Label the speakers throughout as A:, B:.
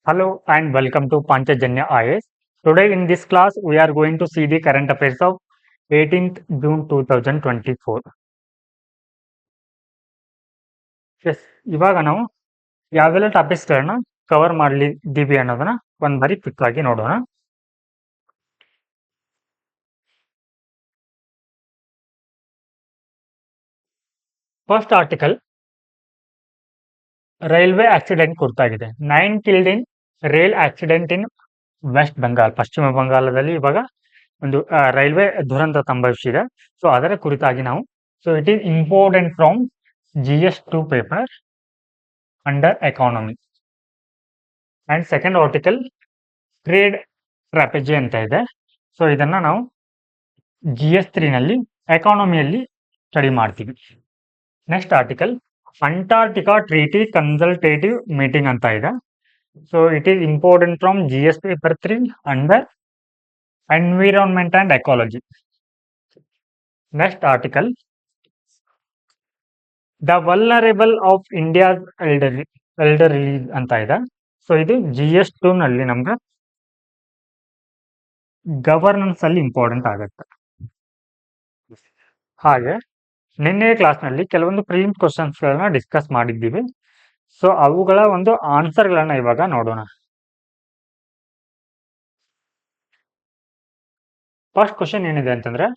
A: Hello and welcome to Panchajanya IAS. Today in this class, we are going to see the current affairs of 18th June 2024. S ಇವಾಗ ನಾವು ಯಾವೆಲ್ಲ ಟಾಪಿಕ್ಸ್ಗಳನ್ನ cover ಮಾಡಲಿದ್ದೀವಿ ಅನ್ನೋದನ್ನ ಒಂದ್ ಬಾರಿ quick ಆಗಿ ನೋಡೋಣ. ಫಸ್ಟ್ ಆರ್ಟಿಕಲ್, ರೈಲ್ವೆ ಆಕ್ಸಿಡೆಂಟ್ ಕುರಿತಾಗಿದೆ. 9 killed in rail accident in West Bengal, ಪಶ್ಚಿಮ ಬಂಗಾಳದಲ್ಲಿ ಇವಾಗ ಒಂದು ರೈಲ್ವೆ ದುರಂತ ಸಂಭವಿಸಿದೆ. ಸೊ ಅದರ ಕುರಿತಾಗಿ ನಾವು it is important from GS2 paper under economy. And second article, trade strategy ಅಂತ ಇದೆ. ಸೊ ಇದನ್ನ ನಾವು GS3 ನಲ್ಲಿ ಎಕಾನಮಿಯಲ್ಲಿ ಸ್ಟಡಿ ಮಾಡ್ತೀವಿ. Next article, Antarctica treaty consultative meeting ಅಂತ ಇದೆ. So it is important from GS paper 3 under environment and ecology. Next article, the vulnerable of India's elderly ಅಂತ ಇದೆ. ಸೊ ಇದು GS2 ನಲ್ಲಿ ನಮ್ಗೆ ಗವರ್ನೆನ್ಸ್ ಅಲ್ಲಿ ಇಂಪಾರ್ಟೆಂಟ್ ಆಗುತ್ತೆ. ಹಾಗೆ ನಿನ್ನೆ ಕ್ಲಾಸ್ನಲ್ಲಿ ಕೆಲವೊಂದು ಪ್ರೀಲಿಮ್ಸ್ ಕ್ವಶನ್ಸ್ ಗಳನ್ನ ಡಿಸ್ಕಸ್ ಮಾಡಿದ್ದೀವಿ. ಸೊ ಅವುಗಳ ಒಂದು ಆನ್ಸರ್ ಗಳನ್ನ ಇವಾಗ ನೋಡೋಣ. ಫಸ್ಟ್ ಕ್ವಶನ್ ಏನಿದೆ ಅಂತಂದ್ರೆ,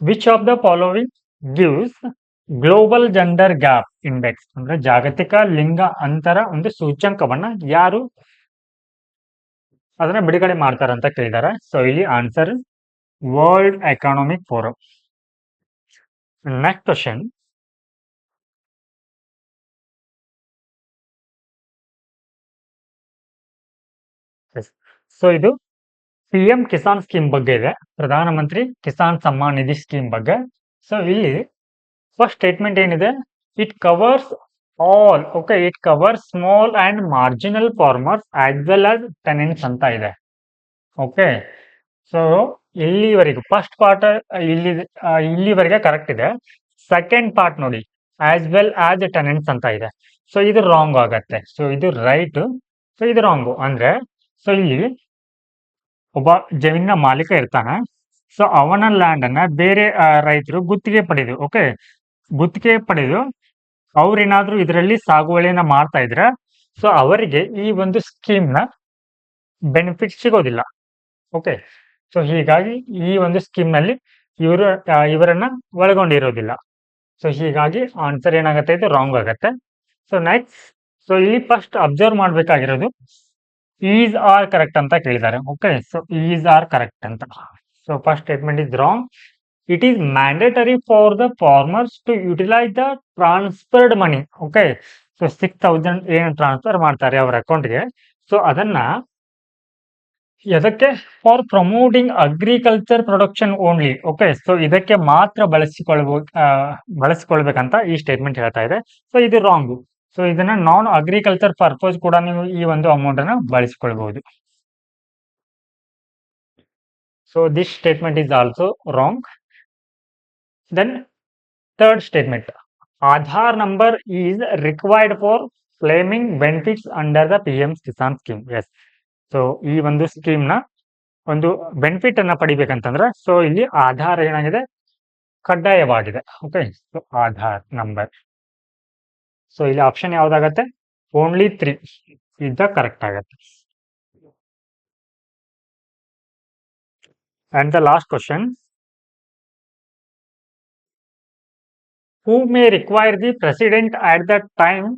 A: which of the following gives global gender gap index, ಅಂದ್ರೆ ಜಾಗತಿಕ ಲಿಂಗ ಅಂತರ ಒಂದು ಸೂಚ್ಯಂಕವನ್ನ ಯಾರು ಅದನ್ನ ಬಿಡುಗಡೆ ಮಾಡ್ತಾರೆ ಅಂತ ಕೇಳಿದ್ದಾರೆ. ಸೊ ಇಲ್ಲಿ answer world economic forum. Next question, so ಇದು PM ಕಿಸಾನ್ ಸ್ಕೀಮ್ ಬಗ್ಗೆ ಇದೆ, ಪ್ರಧಾನಮಂತ್ರಿ ಕಿಸಾನ್ ಸಮ್ಮಾನ್ ನಿಧಿ ಸ್ಕೀಮ್ ಬಗ್ಗೆ. ಸೊ ಇಲ್ಲಿ ಫಸ್ಟ್ ಸ್ಟೇಟ್ಮೆಂಟ್ ಏನಿದೆ, it covers all, okay, it covers small and marginal farmers as well as tenants ಅಂತ ಇದೆ. ಓಕೆ, ಸೊ ಇಲ್ಲಿವರೆಗೂ ಫಸ್ಟ್ ಪಾರ್ಟ್ ಇಲ್ಲಿವರೆಗೆ ಕರೆಕ್ಟ್ ಇದೆ. ಸೆಕೆಂಡ್ ಪಾರ್ಟ್ ನೋಡಿ, ಆಸ್ ವೆಲ್ ಆಸ್ ಟೆನೆಂಟ್ಸ್ ಅಂತ ಇದೆ. ಸೊ ಇದು ರಾಂಗ್ ಆಗತ್ತೆ. ಸೊ ಇದು ರೈಟ್, ಸೊ ಇದು ರಾಂಗು. ಅಂದ್ರೆ ಸೊ ಇಲ್ಲಿ ಒಬ್ಬ ಜಮೀನಿನ ಮಾಲೀಕ ಇರ್ತಾನೆ. ಸೊ ಅವನ ಲ್ಯಾಂಡ್ ಅನ್ನ ಬೇರೆ ರೈತರು ಗುತ್ತಿಗೆ ಪಡೆದು, ಓಕೆ, ಗುತ್ತಿಗೆ ಪಡೆದು ಅವ್ರೇನಾದ್ರೂ ಇದರಲ್ಲಿ ಸಾಗುವಳಿಯನ್ನ ಮಾಡ್ತಾ ಇದ್ರೆ, ಸೊ ಅವರಿಗೆ ಈ ಒಂದು ಸ್ಕೀಮ್ ನ ಬೆನಿಫಿಟ್ ಸಿಗೋದಿಲ್ಲ. ಓಕೆ, ಸೊ ಹೀಗಾಗಿ ಈ ಒಂದು ಸ್ಕೀಮ್ ನಲ್ಲಿ ಇವರನ್ನ ಒಳಗೊಂಡಿರೋದಿಲ್ಲ. ಸೊ ಹೀಗಾಗಿ ಆನ್ಸರ್ ಏನಾಗುತ್ತೆ, ಇದು ರಾಂಗ್ ಆಗತ್ತೆ. ಸೊ ನೆಕ್ಸ್ಟ್, ಸೊ ಇಲ್ಲಿ ಫಸ್ಟ್ ಅಬ್ಸರ್ವ್ ಮಾಡ್ಬೇಕಾಗಿರೋದು ಈಸ್ ಆರ್ ಕರೆಕ್ಟ್ ಅಂತ ಕೇಳಿದ್ದಾರೆ. Okay, so is are correct ಅಂತ. So first statement is wrong. It is mandatory for the farmers to utilise the transferred money. Okay, so 6,000 ಏನು transfer ಮಾಡ್ತಾರೆ ಅವರ ಅಕೌಂಟ್ಗೆ, so ಅದನ್ನ ಎದಕ್ಕೆ, for promoting agriculture production only. Okay, so ಇದಕ್ಕೆ ಮಾತ್ರ ಬಳಸಿಕೊಳ್ಬೇಕಂತ ಈ ಸ್ಟೇಟ್ಮೆಂಟ್ ಹೇಳ್ತಾ ಇದೆ. ಸೊ ಇದು ರಾಂಗ್. ಸೊ ಇದನ್ನ ನಾನ್ ಅಗ್ರಿಕಲ್ಚರ್ ಪರ್ಪಸ್ ಕೂಡ ನೀವು ಈ ಒಂದು ಅಮೌಂಟ್ ಅನ್ನ ಬಳಸಿಕೊಳ್ಬಹುದು. So this statement is also wrong. Then third statement, Aadhaar number is required for claiming benefits under the PM Kisan scheme. Yes, so ಈ ಒಂದು ಸ್ಕೀಮ್ ನ ಒಂದು ಬೆನಿಫಿಟ್ ಅನ್ನ ಪಡಿಬೇಕಂತಂದ್ರೆ, ಸೊ ಇಲ್ಲಿ ಆಧಾರ್ ಏನಾಗಿದೆ, ಕಡ್ಡಾಯವಾಗಿದೆ. Okay, so Aadhaar number. So ಇಲ್ಲಿ ಆಪ್ಷನ್ ಯಾವ್ದಾಗತ್ತೆ, ಓನ್ಲಿ 3 ಇದ್ದ ಕರೆಕ್ಟ್ ಆಗತ್ತೆ. And the last question, who may require the president at that time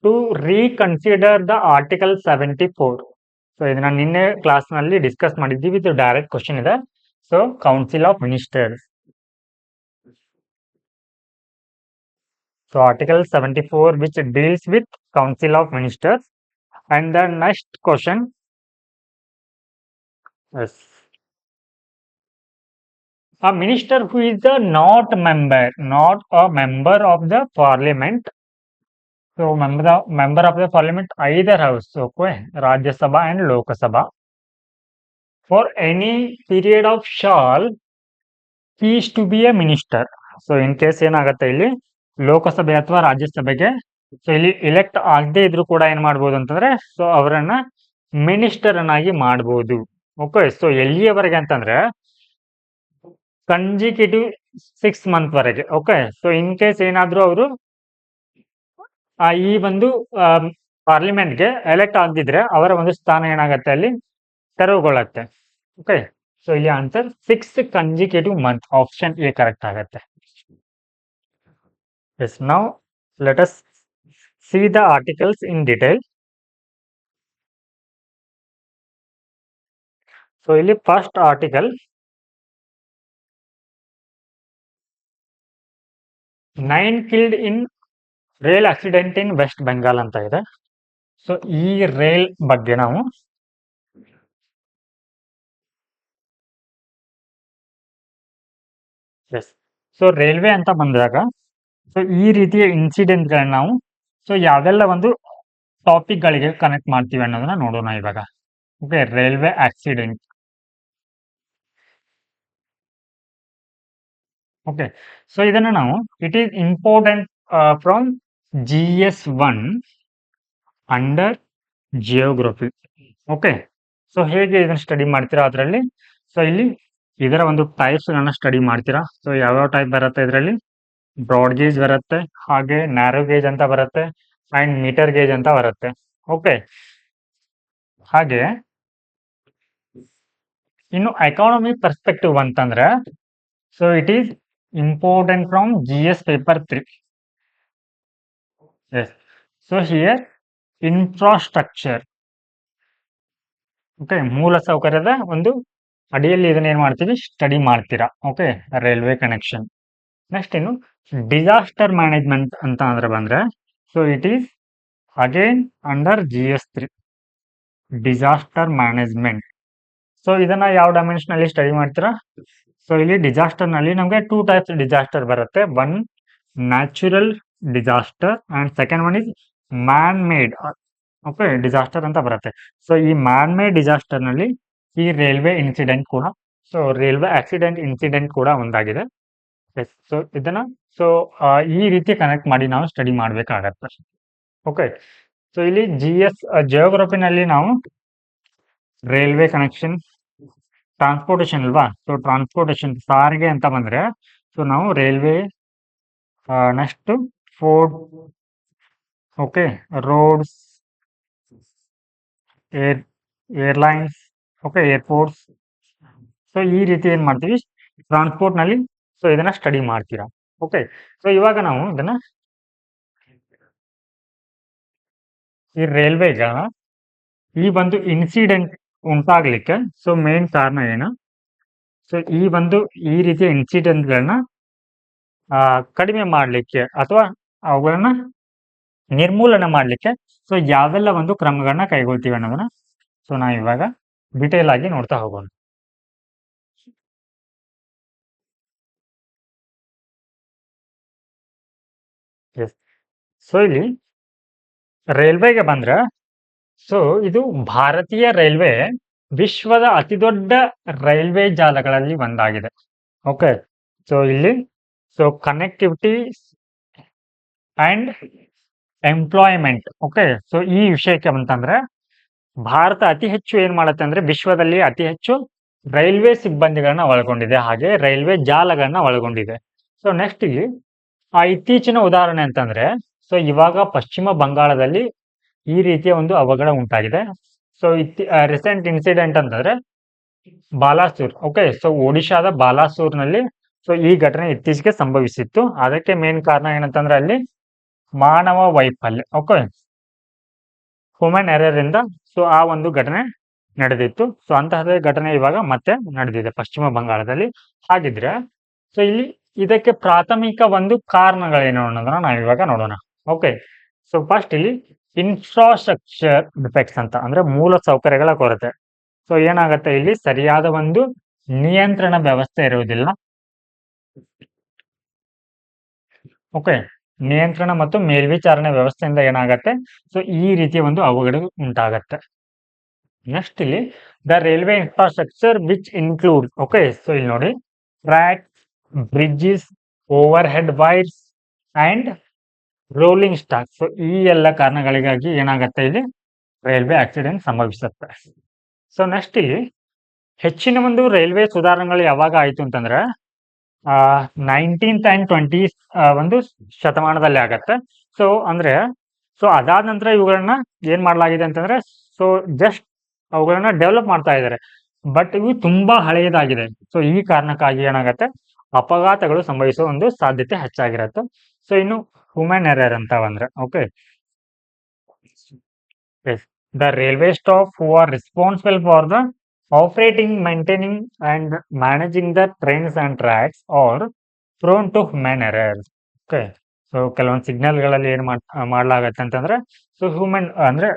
A: to reconsider the article 74. So ಇದನ್ನ ನಿನ್ನೆ ಕ್ಲಾಸ್ ನಲ್ಲಿ ಡಿಸ್ಕಸ್ ಮಾಡಿದ್ದೀವಿ. ಇದು ಡೈರೆಕ್ಟ್ ಕ್ವಶನ್ ಇದೆ. So council of ministers. So article 74 which deals with council of ministers. And the next question, yes, a minister who is not a member of the parliament. So member of the parliament, either house, okay, Rajya Sabha and Lok Sabha, for any period of shall cease to be a minister. So in case ಏನಾಗತ್ತೆ, ಇಲ್ಲಿ ಲೋಕಸಭೆ ಅಥವಾ ರಾಜ್ಯಸಭೆಗೆ so ಇಲ್ಲಿ elect ಆಗದೆ ಇದ್ರು ಕೂಡ ಏನ್ ಮಾಡ್ಬೋದು ಅಂತಂದ್ರೆ, ಸೊ ಅವರನ್ನ ಮಿನಿಸ್ಟರ್ ಅನ್ನಾಗಿ ಮಾಡ್ಬೋದು. ಓಕೆ, ಸೊ ಎಲ್ಲಿಯವರೆಗೆ ಅಂತಂದ್ರೆ ಕನ್ಸಿಕ್ಯೂಟಿವ್ 6 ಮಂತ್ ವರೆಗೆ. ಓಕೆ, ಸೊ ಇನ್ ಕೇಸ್ ಏನಾದ್ರೂ ಅವರು ಈ ಒಂದು ಪಾರ್ಲಿಮೆಂಟ್ಗೆ ಎಲೆಕ್ಟ್ ಆಗದಿದ್ರೆ ಅವರ ಒಂದು ಸ್ಥಾನ ಏನಾಗತ್ತೆ ಅಲ್ಲಿ ತೆರವುಗೊಳ್ಳುತ್ತೆ. ಓಕೆ, ಸೊ ಇಲ್ಲಿ answer 6 consecutive month, option a correct ಆಗತ್ತೆ. Yes, now let us see the articles in detail. So ಇಲ್ಲಿ first article 9 killed in rail accident in West Bengal ಅಂತ ಇದೆ. ಸೊ ಈ ರೈಲ್ ಬಗ್ಗೆ ನಾವು ಸೊ ರೈಲ್ವೆ ಅಂತ ಬಂದಾಗ ಸೊ ಈ ರೀತಿಯ ಇನ್ಸಿಡೆಂಟ್ಗಳನ್ನ ನಾವು ಸೊ ಯಾವೆಲ್ಲ ಒಂದು ಟಾಪಿಕ್ಗಳಿಗೆ ಕನೆಕ್ಟ್ ಮಾಡ್ತೀವಿ ಅನ್ನೋದನ್ನ ನೋಡೋಣ ಇವಾಗ. Okay, railway accident. Okay, so ಇದನ್ನ ನಾವು it is important from GS1 under geography. Okay, so ಹೇಗೆ ಇದನ್ನ ಸ್ಟಡಿ ಮಾಡ್ತೀರಾ ಅದರಲ್ಲಿ, ಸೊ ಇಲ್ಲಿ ಇದರ ಒಂದು ಟೈಪ್ಸ್ ಸ್ಟಡಿ ಮಾಡ್ತೀರಾ. ಸೊ ಯಾವ್ಯಾವ ಟೈಪ್ ಬರುತ್ತೆ ಇದರಲ್ಲಿ, ಬ್ರಾಡ್ ಗೇಜ್ ಬರುತ್ತೆ, ಹಾಗೆ ನ್ಯಾರೋ ಗೇಜ್ ಅಂತ ಬರುತ್ತೆ, ಅಂಡ್ ಮೀಟರ್ ಗೇಜ್ ಅಂತ ಬರುತ್ತೆ. ಓಕೆ, ಹಾಗೆ ಇನ್ನು ಎಕಾನಮಿ ಪರ್ಸ್ಪೆಕ್ಟಿವ್ ಅಂತಂದ್ರೆ so it is important from GS paper 3. Yes, so here infrastructure. Okay, ಮೂಲ ಸೌಕರ್ಯದ ಒಂದು ಅಡಿಯಲ್ಲಿ ಇದನ್ನ ಏನ್ ಮಾಡ್ತೀವಿ, ಸ್ಟಡಿ ಮಾಡ್ತೀರಾ. Okay, railway connection. ನೆಕ್ಸ್ಟ್ ಇನ್ನು ಡಿಸಾಸ್ಟರ್ ಮ್ಯಾನೇಜ್ಮೆಂಟ್ ಅಂತ ಅಂದ್ರೆ ಬಂದ್ರೆ so it is again under GS3 disaster management. So ಇದನ್ನ ಯಾವ ಡೈಮೆನ್ಷನ್ ಅಲ್ಲಿ ಸ್ಟಡಿ ಮಾಡ್ತೀರಾ, ಸೊ ಇಲ್ಲಿ ಡಿಸಾಸ್ಟರ್ ನಲ್ಲಿ ನಮಗೆ 2 ಟೈಪ್ಸ್ ಡಿಸಾಸ್ಟರ್ ಬರುತ್ತೆ. One natural disaster and second one is man made. Okay, disaster ಅಂತ ಬರುತ್ತೆ. ಸೊ ಈ ಮ್ಯಾನ್ ಮೇಡ್ ಡಿಸಾಸ್ಟರ್ ನಲ್ಲಿ ಈ ರೈಲ್ವೆ ಇನ್ಸಿಡೆಂಟ್ ಕೂಡ, ಸೊ ರೈಲ್ವೆ ಆಕ್ಸಿಡೆಂಟ್ ಇನ್ಸಿಡೆಂಟ್ ಕೂಡ ಒಂದಾಗಿದೆ. ಎಸ್, ಸೊ ಇದನ್ನ ಸೊ ಈ ರೀತಿ ಕನೆಕ್ಟ್ ಮಾಡಿ ನಾವು ಸ್ಟಡಿ ಮಾಡ್ಬೇಕಾಗತ್ತೆ. ಓಕೆ, ಸೊ ಇಲ್ಲಿ GS ಜಿಯೋಗ್ರಫಿನಲ್ಲಿ ನಾವು ರೈಲ್ವೆ ಕನೆಕ್ಷನ್, ಟ್ರಾನ್ಸ್ಪೋರ್ಟೇಷನ್ ಅಲ್ವಾ, ಸೊ ಟ್ರಾನ್ಸ್ಪೋರ್ಟೇಷನ್ ಸಾರಿಗೆ ಅಂತ ಬಂದ್ರೆ ಸೊ ನಾವು railway, next fort, okay, roads, airlines, okay, airports. So ಈ ರೀತಿ ಏನ್ ಮಾಡ್ತೀವಿ ಟ್ರಾನ್ಸ್ಪೋರ್ಟ್ ನಲ್ಲಿ, ಸೊ ಇದನ್ನ ಸ್ಟಡಿ ಮಾಡ್ತೀರಾ. ಓಕೆ, ಸೊ ಇವಾಗ ನಾವು ಇದನ್ನ ಈ ರೈಲ್ವೆಗ ಈ ಒಂದು ಇನ್ಸಿಡೆಂಟ್ ಉಂಟಾಗ್ಲಿಕ್ಕೆ ಸೊ ಮೇನ್ ಕಾರಣ ಏನು, ಸೊ ಈ ರೀತಿಯ ಇನ್ಸಿಡೆಂಟ್ಗಳನ್ನ ಕಡಿಮೆ ಮಾಡ್ಲಿಕ್ಕೆ ಅಥವಾ ಅವುಗಳನ್ನ ನಿರ್ಮೂಲನೆ ಮಾಡ್ಲಿಕ್ಕೆ ಸೊ ಯಾವೆಲ್ಲ ಒಂದು ಕ್ರಮಗಳನ್ನ ಕೈಗೊಳ್ತೀವಿ ಅನ್ನೋದನ್ನ ಸೊ ನಾವು ಇವಾಗ ಡಿಟೇಲ್ ಆಗಿ ನೋಡ್ತಾ ಹೋಗೋಣ. ಎಸ್, ಸೊ ಇಲ್ಲಿ ರೈಲ್ವೆಗೆ ಬಂದ್ರೆ ಸೊ ಇದು ಭಾರತೀಯ ರೈಲ್ವೆ ವಿಶ್ವದ ಅತಿ ದೊಡ್ಡ ರೈಲ್ವೆ ಜಾಲಗಳಲ್ಲಿ ಒಂದಾಗಿದೆ. ಓಕೆ, ಸೊ ಇಲ್ಲಿ so connectivity and employment. Okay, so ಈ ವಿಷಯಕ್ಕೆ ಬಂತಂದ್ರೆ ಭಾರತ ಅತಿ ಹೆಚ್ಚು ಏನ್ ಮಾಡುತ್ತೆ ಅಂದ್ರೆ ವಿಶ್ವದಲ್ಲಿ ಅತಿ ಹೆಚ್ಚು ರೈಲ್ವೆ ಸಿಬ್ಬಂದಿಗಳನ್ನ ಒಳಗೊಂಡಿದೆ, ಹಾಗೆ ರೈಲ್ವೆ ಜಾಲಗಳನ್ನ ಒಳಗೊಂಡಿದೆ. ಸೊ ನೆಕ್ಸ್ಟ್ ಇಲ್ಲಿ ಇತ್ತೀಚಿನ ಉದಾಹರಣೆ ಅಂತಂದ್ರೆ ಸೊ ಇವಾಗ ಪಶ್ಚಿಮ ಬಂಗಾಳದಲ್ಲಿ ಈ ರೀತಿಯ ಒಂದು ಅವಘಡ ಉಂಟಾಗಿದೆ. ಸೊ ರೀಸೆಂಟ್ ಇನ್ಸಿಡೆಂಟ್ ಅಂತಂದ್ರೆ ಬಾಲಾಸೂರ್. ಓಕೆ, ಸೊ ಒಡಿಶಾದ ಬಾಲಾಸೂರ್ನಲ್ಲಿ ಸೊ ಈ ಘಟನೆ ಇತ್ತೀಚೆಗೆ ಸಂಭವಿಸಿತ್ತು. ಅದಕ್ಕೆ ಮೇನ್ ಕಾರಣ ಏನಂತಂದ್ರೆ ಅಲ್ಲಿ ಮಾನವ ವೈಫಲ್ಯ, ಓಕೆ, ಹ್ಯೂಮನ್ ಎರರ್ ಇಂದ ಸೊ ಆ ಒಂದು ಘಟನೆ ನಡೆದಿತ್ತು. ಸೊ ಅಂತಹದೇ ಘಟನೆ ಇವಾಗ ಮತ್ತೆ ನಡೆದಿದೆ ಪಶ್ಚಿಮ ಬಂಗಾಳದಲ್ಲಿ. ಹಾಗಿದ್ರೆ ಸೊ ಇಲ್ಲಿ ಇದಕ್ಕೆ ಪ್ರಾಥಮಿಕ ಒಂದು ಕಾರಣಗಳೇನು ಅನ್ನೋದನ್ನ ನಾವು ಇವಾಗ ನೋಡೋಣ. ಓಕೆ, ಸೊ ಫಸ್ಟ್ ಇಲ್ಲಿ ಇನ್ಫ್ರಾಸ್ಟ್ರಕ್ಚರ್ ಡಿಫೆಕ್ಟ್ಸ್ ಅಂತ ಅಂದ್ರೆ ಮೂಲ ಸೌಕರ್ಯಗಳ ಕೊರತೆ. ಸೊ ಏನಾಗುತ್ತೆ, ಇಲ್ಲಿ ಸರಿಯಾದ ಒಂದು ನಿಯಂತ್ರಣ ವ್ಯವಸ್ಥೆ ಇರುವುದಿಲ್ಲ. ಓಕೆ, ನಿಯಂತ್ರಣ ಮತ್ತು ಮೇಲ್ವಿಚಾರಣೆ ವ್ಯವಸ್ಥೆಯಿಂದ ಏನಾಗತ್ತೆ, ಸೊ ಈ ರೀತಿಯ ಒಂದು ಅವಘಡ ಉಂಟಾಗತ್ತೆ. ನೆಕ್ಸ್ಟ್ ಇಲ್ಲಿ the railway infrastructure which include, okay, so ಇಲ್ಲಿ ನೋಡಿ track, bridges, over head wires and rolling stock. So ಈ ಎಲ್ಲ ಕಾರಣಗಳಿಗಾಗಿ ಏನಾಗತ್ತೆ ಇಲ್ಲಿ ರೈಲ್ವೆ ಆಕ್ಸಿಡೆಂಟ್ ಸಂಭವಿಸುತ್ತೆ. ಸೊ ನೆಕ್ಸ್ಟ್ ಇಲ್ಲಿ ಹೆಚ್ಚಿನ ಒಂದು ರೈಲ್ವೆ ಸುಧಾರಣೆಗಳು ಯಾವಾಗ ಆಯ್ತು ಅಂತಂದ್ರೆ 19th and 20th ಒಂದು ಶತಮಾನದಲ್ಲಿ ಆಗತ್ತೆ. ಸೊ ಅಂದ್ರೆ ಅದಾದ ನಂತರ ಇವುಗಳನ್ನ ಏನ್ ಮಾಡಲಾಗಿದೆ ಅಂತಂದ್ರೆ ಜಸ್ಟ್ ಅವುಗಳನ್ನ ಡೆವಲಪ್ ಮಾಡ್ತಾ ಇದ್ದಾರೆ. ಬಟ್ ಇವು ತುಂಬಾ ಹಳೆಯದಾಗಿದೆ. ಸೊ ಈ ಕಾರಣಕ್ಕಾಗಿ ಏನಾಗತ್ತೆ, ಅಪಘಾತಗಳು ಸಂಭವಿಸುವ ಒಂದು ಸಾಧ್ಯತೆ ಹೆಚ್ಚಾಗಿರುತ್ತೆ. ಸೊ ಇನ್ನು ಹ್ಯೂಮನ್ ಎರರ್ ಅಂತ ಬಂದ್ರೆ, okay, the railway staff who are responsible for the operating, maintaining and managing the trains and tracks are prone to human errors. Okay. So ಕೆಲವೊಂದು ಸಿಗ್ನಲ್ಗಳಲ್ಲಿ ಏನ್ ಮಾಡ್ಲಾಗತ್ತೆ ಅಂತಂದ್ರೆ ಹ್ಯೂಮನ್ ಅಂದ್ರೆ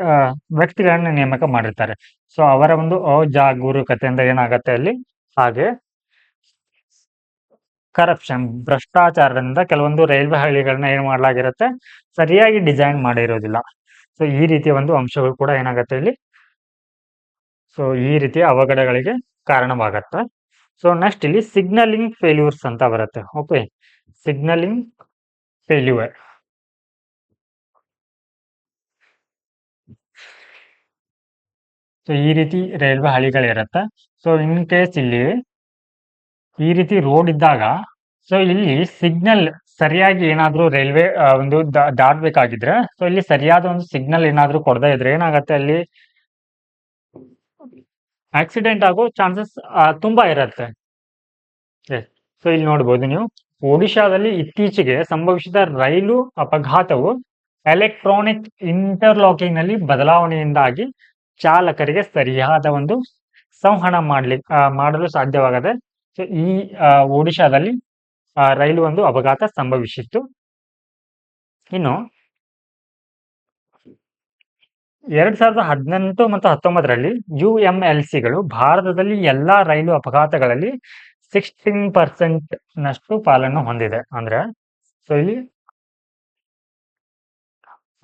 A: ವ್ಯಕ್ತಿಗಳನ್ನ ನೇಮಕ ಮಾಡಿರ್ತಾರೆ. ಸೊ ಅವರ ಒಂದು ಅಜಾಗರೂಕತೆಯಿಂದ ಏನಾಗತ್ತೆ ಅಲ್ಲಿ, ಹಾಗೆ ಕರಪ್ಷನ್, ಭ್ರಷ್ಟಾಚಾರದಿಂದ ಕೆಲವೊಂದು ರೈಲ್ವೆ ಹಳಿಗಳನ್ನ ಏನ್ ಮಾಡ್ಲಾಗಿರುತ್ತೆ, ಸರಿಯಾಗಿ ಡಿಸೈನ್ ಮಾಡಿರೋದಿಲ್ಲ. ಸೊ ಈ ರೀತಿಯ ಒಂದು ಅಂಶಗಳು ಕೂಡ ಏನಾಗತ್ತೆ ಇಲ್ಲಿ, ಸೊ ಈ ರೀತಿಯ ಅವಘಡಗಳಿಗೆ ಕಾರಣವಾಗತ್ತೆ. ಸೊ ನೆಕ್ಸ್ಟ್ ಇಲ್ಲಿ ಸಿಗ್ನಲಿಂಗ್ ಫೇಲ್ಯೂರ್ಸ್ ಅಂತ ಬರುತ್ತೆ. Okay, signalling failure. ಸೊ ಈ ರೀತಿ ರೈಲ್ವೆ ಹಳಿಗಳಿರುತ್ತೆ. ಸೊ ಇನ್ ಕೇಸ್ ಇಲ್ಲಿ ಈ ರೀತಿ ರೋಡ್ ಇದ್ದಾಗ, ಸೊ ಇಲ್ಲಿ ಸಿಗ್ನಲ್ ಸರಿಯಾಗಿ ಏನಾದ್ರೂ ರೈಲ್ವೆ ಒಂದು ದಾಟಬೇಕಾಗಿದ್ರೆ, ಸೊ ಇಲ್ಲಿ ಸರಿಯಾದ ಒಂದು ಸಿಗ್ನಲ್ ಏನಾದ್ರೂ ಕೊಡದೇ ಇದ್ರೆ ಏನಾಗತ್ತೆ, ಅಲ್ಲಿ ಆಕ್ಸಿಡೆಂಟ್ ಆಗೋ ಚಾನ್ಸಸ್ ತುಂಬಾ ಇರುತ್ತೆ. ಸೊ ಇಲ್ಲಿ ನೋಡ್ಬೋದು ನೀವು, ಒಡಿಶಾದಲ್ಲಿ ಇತ್ತೀಚೆಗೆ ಸಂಭವಿಸಿದ ರೈಲು ಅಪಘಾತವು ಎಲೆಕ್ಟ್ರಾನಿಕ್ ಇಂಟರ್ಲಾಕಿಂಗ್ ನಲ್ಲಿ ಬದಲಾವಣೆಯಿಂದಾಗಿ ಚಾಲಕರಿಗೆ ಸರಿಯಾದ ಒಂದು ಸಂವಹನ ಮಾಡಲು ಸಾಧ್ಯವಾಗದೆ. ಸೊ ಈ ಒಡಿಶಾದಲ್ಲಿ ರೈಲು ಒಂದು ಅಪಘಾತ ಸಂಭವಿಸಿತ್ತು. ಇನ್ನು 2018 ಮತ್ತು 19ರಲ್ಲಿ UMLCಗಳು ಭಾರತದಲ್ಲಿ ಎಲ್ಲಾ ರೈಲು ಅಪಘಾತಗಳಲ್ಲಿ 16% ನಷ್ಟು ಪಾಲನ್ನು ಹೊಂದಿದೆ. ಅಂದ್ರೆ ಸೊ ಇಲ್ಲಿ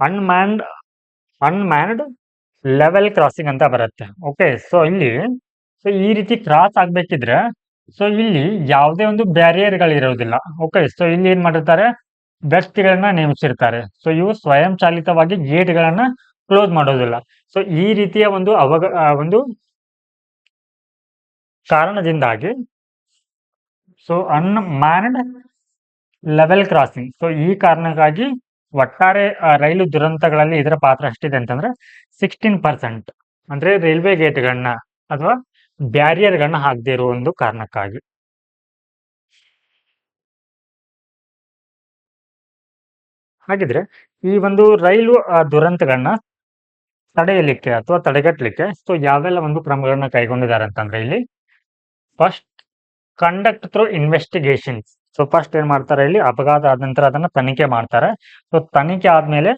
A: ಅನ್ಮ್ಯಾನ್ಡ್ ಲೆವೆಲ್ ಕ್ರಾಸಿಂಗ್ ಅಂತ ಬರುತ್ತೆ. ಓಕೆ, ಸೊ ಇಲ್ಲಿ ಈ ರೀತಿ ಕ್ರಾಸ್ ಆಗ್ಬೇಕಿದ್ರೆ ಸೊ ಇಲ್ಲಿ ಯಾವುದೇ ಒಂದು ಬ್ಯಾರಿಯರ್ಗಳಿರೋದಿಲ್ಲ. ಓಕೆ, ಸೊ ಇಲ್ಲಿ ಏನ್ ಮಾಡಿರ್ತಾರೆ, ವ್ಯಕ್ತಿಗಳನ್ನ ನೇಮಿಸಿರ್ತಾರೆ. ಸೊ ಇವು ಸ್ವಯಂ ಚಾಲಿತವಾಗಿ ಗೇಟ್ಗಳನ್ನ ಕ್ಲೋಸ್ ಮಾಡೋದಿಲ್ಲ. ಸೊ ಈ ರೀತಿಯ ಒಂದು ಒಂದು ಕಾರಣದಿಂದಾಗಿ so unmanned level crossing, so ಈ ಕಾರಣಕ್ಕಾಗಿ ಒಟ್ಟಾರೆ ರೈಲು ದುರಂತಗಳಲ್ಲಿ ಇದರ ಪಾತ್ರ ಎಷ್ಟಿದೆ ಅಂತಂದ್ರೆ 16%. ಅಂದ್ರೆ ರೈಲ್ವೆ ಗೇಟ್ಗಳನ್ನ ಅಥವಾ ಬ್ಯಾರಿಯರ್ಗಳನ್ನ ಹಾಕದೇ ಇರುವ ಒಂದು ಕಾರಣಕ್ಕಾಗಿ. ಹಾಗಿದ್ರೆ ಈ ಒಂದು ರೈಲು ದುರಂತಗಳನ್ನ ತಡೆಯಲಿಕ್ಕೆ ಅಥವಾ ತಡೆಗಟ್ಟಲಿಕ್ಕೆ ಸೊ ಯಾವೆಲ್ಲ ಒಂದು ಕ್ರಮಗಳನ್ನ ಕೈಗೊಂಡಿದ್ದಾರೆ ಅಂತಂದ್ರೆ ಇಲ್ಲಿ first conduct through investigations. So first ಏನ್ ಮಾಡ್ತಾರೆ, ಇಲ್ಲಿ ಅಪಘಾತ ಆದ ನಂತರ ಅದನ್ನ ತನಿಖೆ ಮಾಡ್ತಾರೆ. ಸೊ ತನಿಖೆ ಆದ್ಮೇಲೆ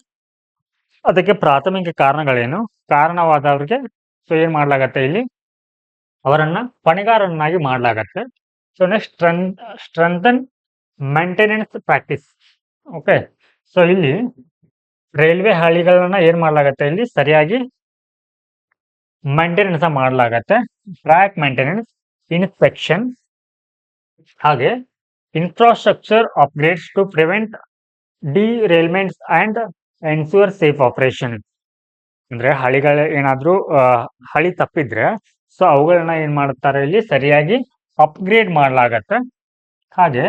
A: ಅದಕ್ಕೆ ಪ್ರಾಥಮಿಕ ಕಾರಣಗಳೇನು, ಕಾರಣವಾದವ್ರಿಗೆ ಸೊ ಏನ್ ಮಾಡ್ಲಾಗತ್ತೆ, ಇಲ್ಲಿ ಅವರನ್ನ ಹೊಣೆಗಾರರನ್ನಾಗಿ ಮಾಡ್ಲಾಗತ್ತೆ. So next strengthen maintenance practice. Okay, so ಇಲ್ಲಿ ರೈಲ್ವೆ ಹಳಿಗಳನ್ನ ಏನ್ ಮಾಡ್ಲಾಗತ್ತೆ, ಇಲ್ಲಿ ಸರಿಯಾಗಿ ಮೇಂಟೆನೆನ್ಸ್ ಮಾಡ್ಲಾಗತ್ತೆ. ಟ್ರ್ಯಾಕ್ ಮೇಂಟೆನೆನ್ಸ್, ಇನ್ಸ್ಪೆಕ್ಷನ್, ಹಾಗೆ infrastructure upgrades to prevent derailments and ensure safe operation. ಅಂದ್ರೆ ಹಳಿಗಳ ಏನಾದ್ರೂ ಹಳಿ ತಪ್ಪಿದ್ರೆ ಸೊ ಅವುಗಳನ್ನ ಏನ್ ಮಾಡ್ತಾರೆ, ಇಲ್ಲಿ ಸರಿಯಾಗಿ ಅಪ್ಗ್ರೇಡ್ ಮಾಡ್ಲಾಗತ್ತೆ. ಹಾಗೆ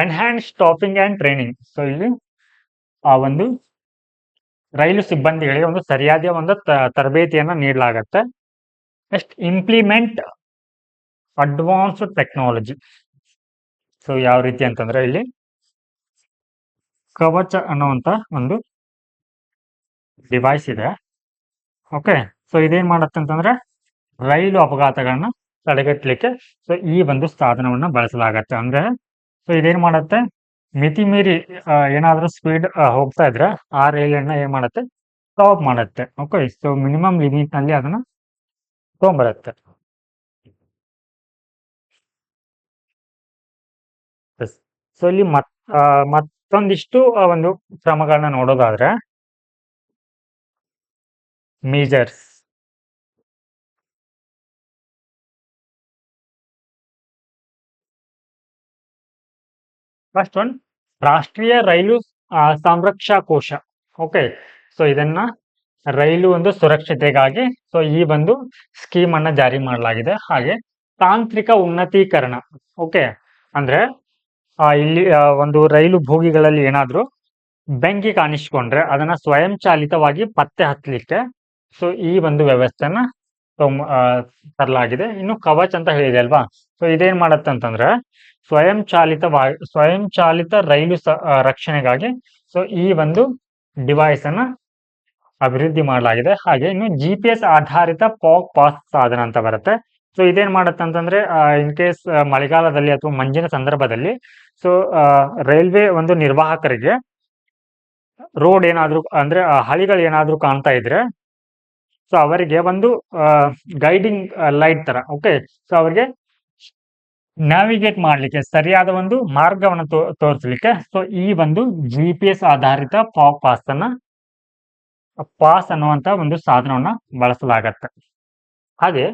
A: enhance staffing and training. So ಇಲ್ಲಿ ಆ ಒಂದು ರೈಲು ಸಿಬ್ಬಂದಿಗಳಿಗೆ ಒಂದು ಸರಿಯಾದ ಒಂದು ತರಬೇತಿಯನ್ನ ನೀಡಲಾಗತ್ತೆ. Next implement advanced technology. So ಯಾವ ರೀತಿ ಅಂತಂದ್ರೆ ಇಲ್ಲಿ ಕವಚ ಅನ್ನುವಂತ ಒಂದು ಡಿವೈಸ್ ಇದೆ. ಓಕೆ, ಸೊ ಇದೇನ್ ಮಾಡತ್ತೆ ಅಂತಂದ್ರೆ ರೈಲು ಅಪಘಾತಗಳನ್ನ ತಡೆಗಟ್ಟಲಿಕ್ಕೆ ಸೊ ಈ ಒಂದು ಸಾಧನವನ್ನ ಬಳಸಲಾಗತ್ತೆ. ಅಂದ್ರೆ ಸೊ ಇದೇನ್ ಮಾಡತ್ತೆ, ಮಿತಿ ಮೀರಿ ಏನಾದ್ರೂ ಸ್ಪೀಡ್ ಹೋಗ್ತಾ ಇದ್ರೆ ಆ ರೈಲನ್ನ ಏನ್ ಮಾಡತ್ತೆ, ಸ್ಟಾಪ್ ಮಾಡತ್ತೆ. ಓಕೆ, ಸೊ ಮಿನಿಮಮ್ ಲಿಮಿಟ್ ನಲ್ಲಿ ಅದನ್ನ ತಗೊಂಡ್ಬರತ್ತೆ. ಸೊ ಇಲ್ಲಿ ಮತ್ತೊಂದಿಷ್ಟು ಒಂದು ಕ್ರಮಗಳನ್ನ ನೋಡೋದಾದ್ರೆ ಮೇಜರ್ಸ್. ಫಸ್ಟ್ ಒನ್ ರಾಷ್ಟ್ರೀಯ ರೈಲು ಸಂರಕ್ಷಾ ಕೋಶ. ಓಕೆ, ಸೊ ಇದನ್ನ ರೈಲು ಒಂದು ಸುರಕ್ಷತೆಗಾಗಿ ಸೊ ಈ ಒಂದು ಸ್ಕೀಮ್ ಅನ್ನ ಜಾರಿ ಮಾಡಲಾಗಿದೆ. ಹಾಗೆ ತಾಂತ್ರಿಕ ಉನ್ನತೀಕರಣ. ಓಕೆ, ಅಂದ್ರೆ ಇಲ್ಲಿ ಒಂದು ರೈಲು ಬೋಗಿಗಳಲ್ಲಿ ಏನಾದ್ರೂ ಬೆಂಕಿ ಕಾಣಿಸಿಕೊಂಡ್ರೆ ಅದನ್ನ ಸ್ವಯಂಚಾಲಿತವಾಗಿ ಪತ್ತೆ ಹಚ್ಚಲಿಕ್ಕೆ ಸೊ ಈ ಒಂದು ವ್ಯವಸ್ಥೆನ ತರಲಾಗಿದೆ. ಇನ್ನು ಕವಚ್ ಅಂತ ಹೇಳಿದೆ ಅಲ್ವಾ, ಸೊ ಇದೇನ್ ಮಾಡತ್ತೆ ಅಂತಂದ್ರೆ ಸ್ವಯಂಚಾಲಿತ ರೈಲು ರಕ್ಷಣೆಗಾಗಿ ಸೊ ಈ ಒಂದು ಡಿವೈಸ್ ಅನ್ನ ಅಭಿವೃದ್ಧಿ ಮಾಡಲಾಗಿದೆ. ಹಾಗೆ ಇನ್ನು GPS ಆಧಾರಿತ ಪಾಕ್ ಪಾಸ್ ಸಾಧನ ಅಂತ ಬರುತ್ತೆ. ಸೊ ಇದೇನ್ ಮಾಡತ್ತೆ ಅಂತಂದ್ರೆ ಇನ್ ಕೇಸ್ ಮಳೆಗಾಲದಲ್ಲಿ ಅಥವಾ ಮಂಜಿನ ಸಂದರ್ಭದಲ್ಲಿ ಸೊ ರೈಲ್ವೆ ಒಂದು ನಿರ್ವಾಹಕರಿಗೆ ರೋಡ್ ಏನಾದ್ರು ಅಂದ್ರೆ ಹಳಿಗಳು ಏನಾದ್ರು ಕಾಣ್ತಾ ಇದ್ರೆ ಸೊ ಅವರಿಗೆ ಒಂದು ಗೈಡಿಂಗ್ ಲೈಟ್ ತರ, ಓಕೆ, ಸೊ ಅವರಿಗೆ ನ್ಯಾವಿಗೇಟ್ ಮಾಡ್ಲಿಕ್ಕೆ ಸರಿಯಾದ ಒಂದು ಮಾರ್ಗವನ್ನು ತೋರಿಸಲಿಕ್ಕೆ ಸೊ ಈ ಒಂದು GPS ಆಧಾರಿತ ಪಾಸ್ ಅನ್ನುವಂತ ಒಂದು ಸಾಧನವನ್ನ ಬಳಸಲಾಗತ್ತೆ. ಹಾಗೆ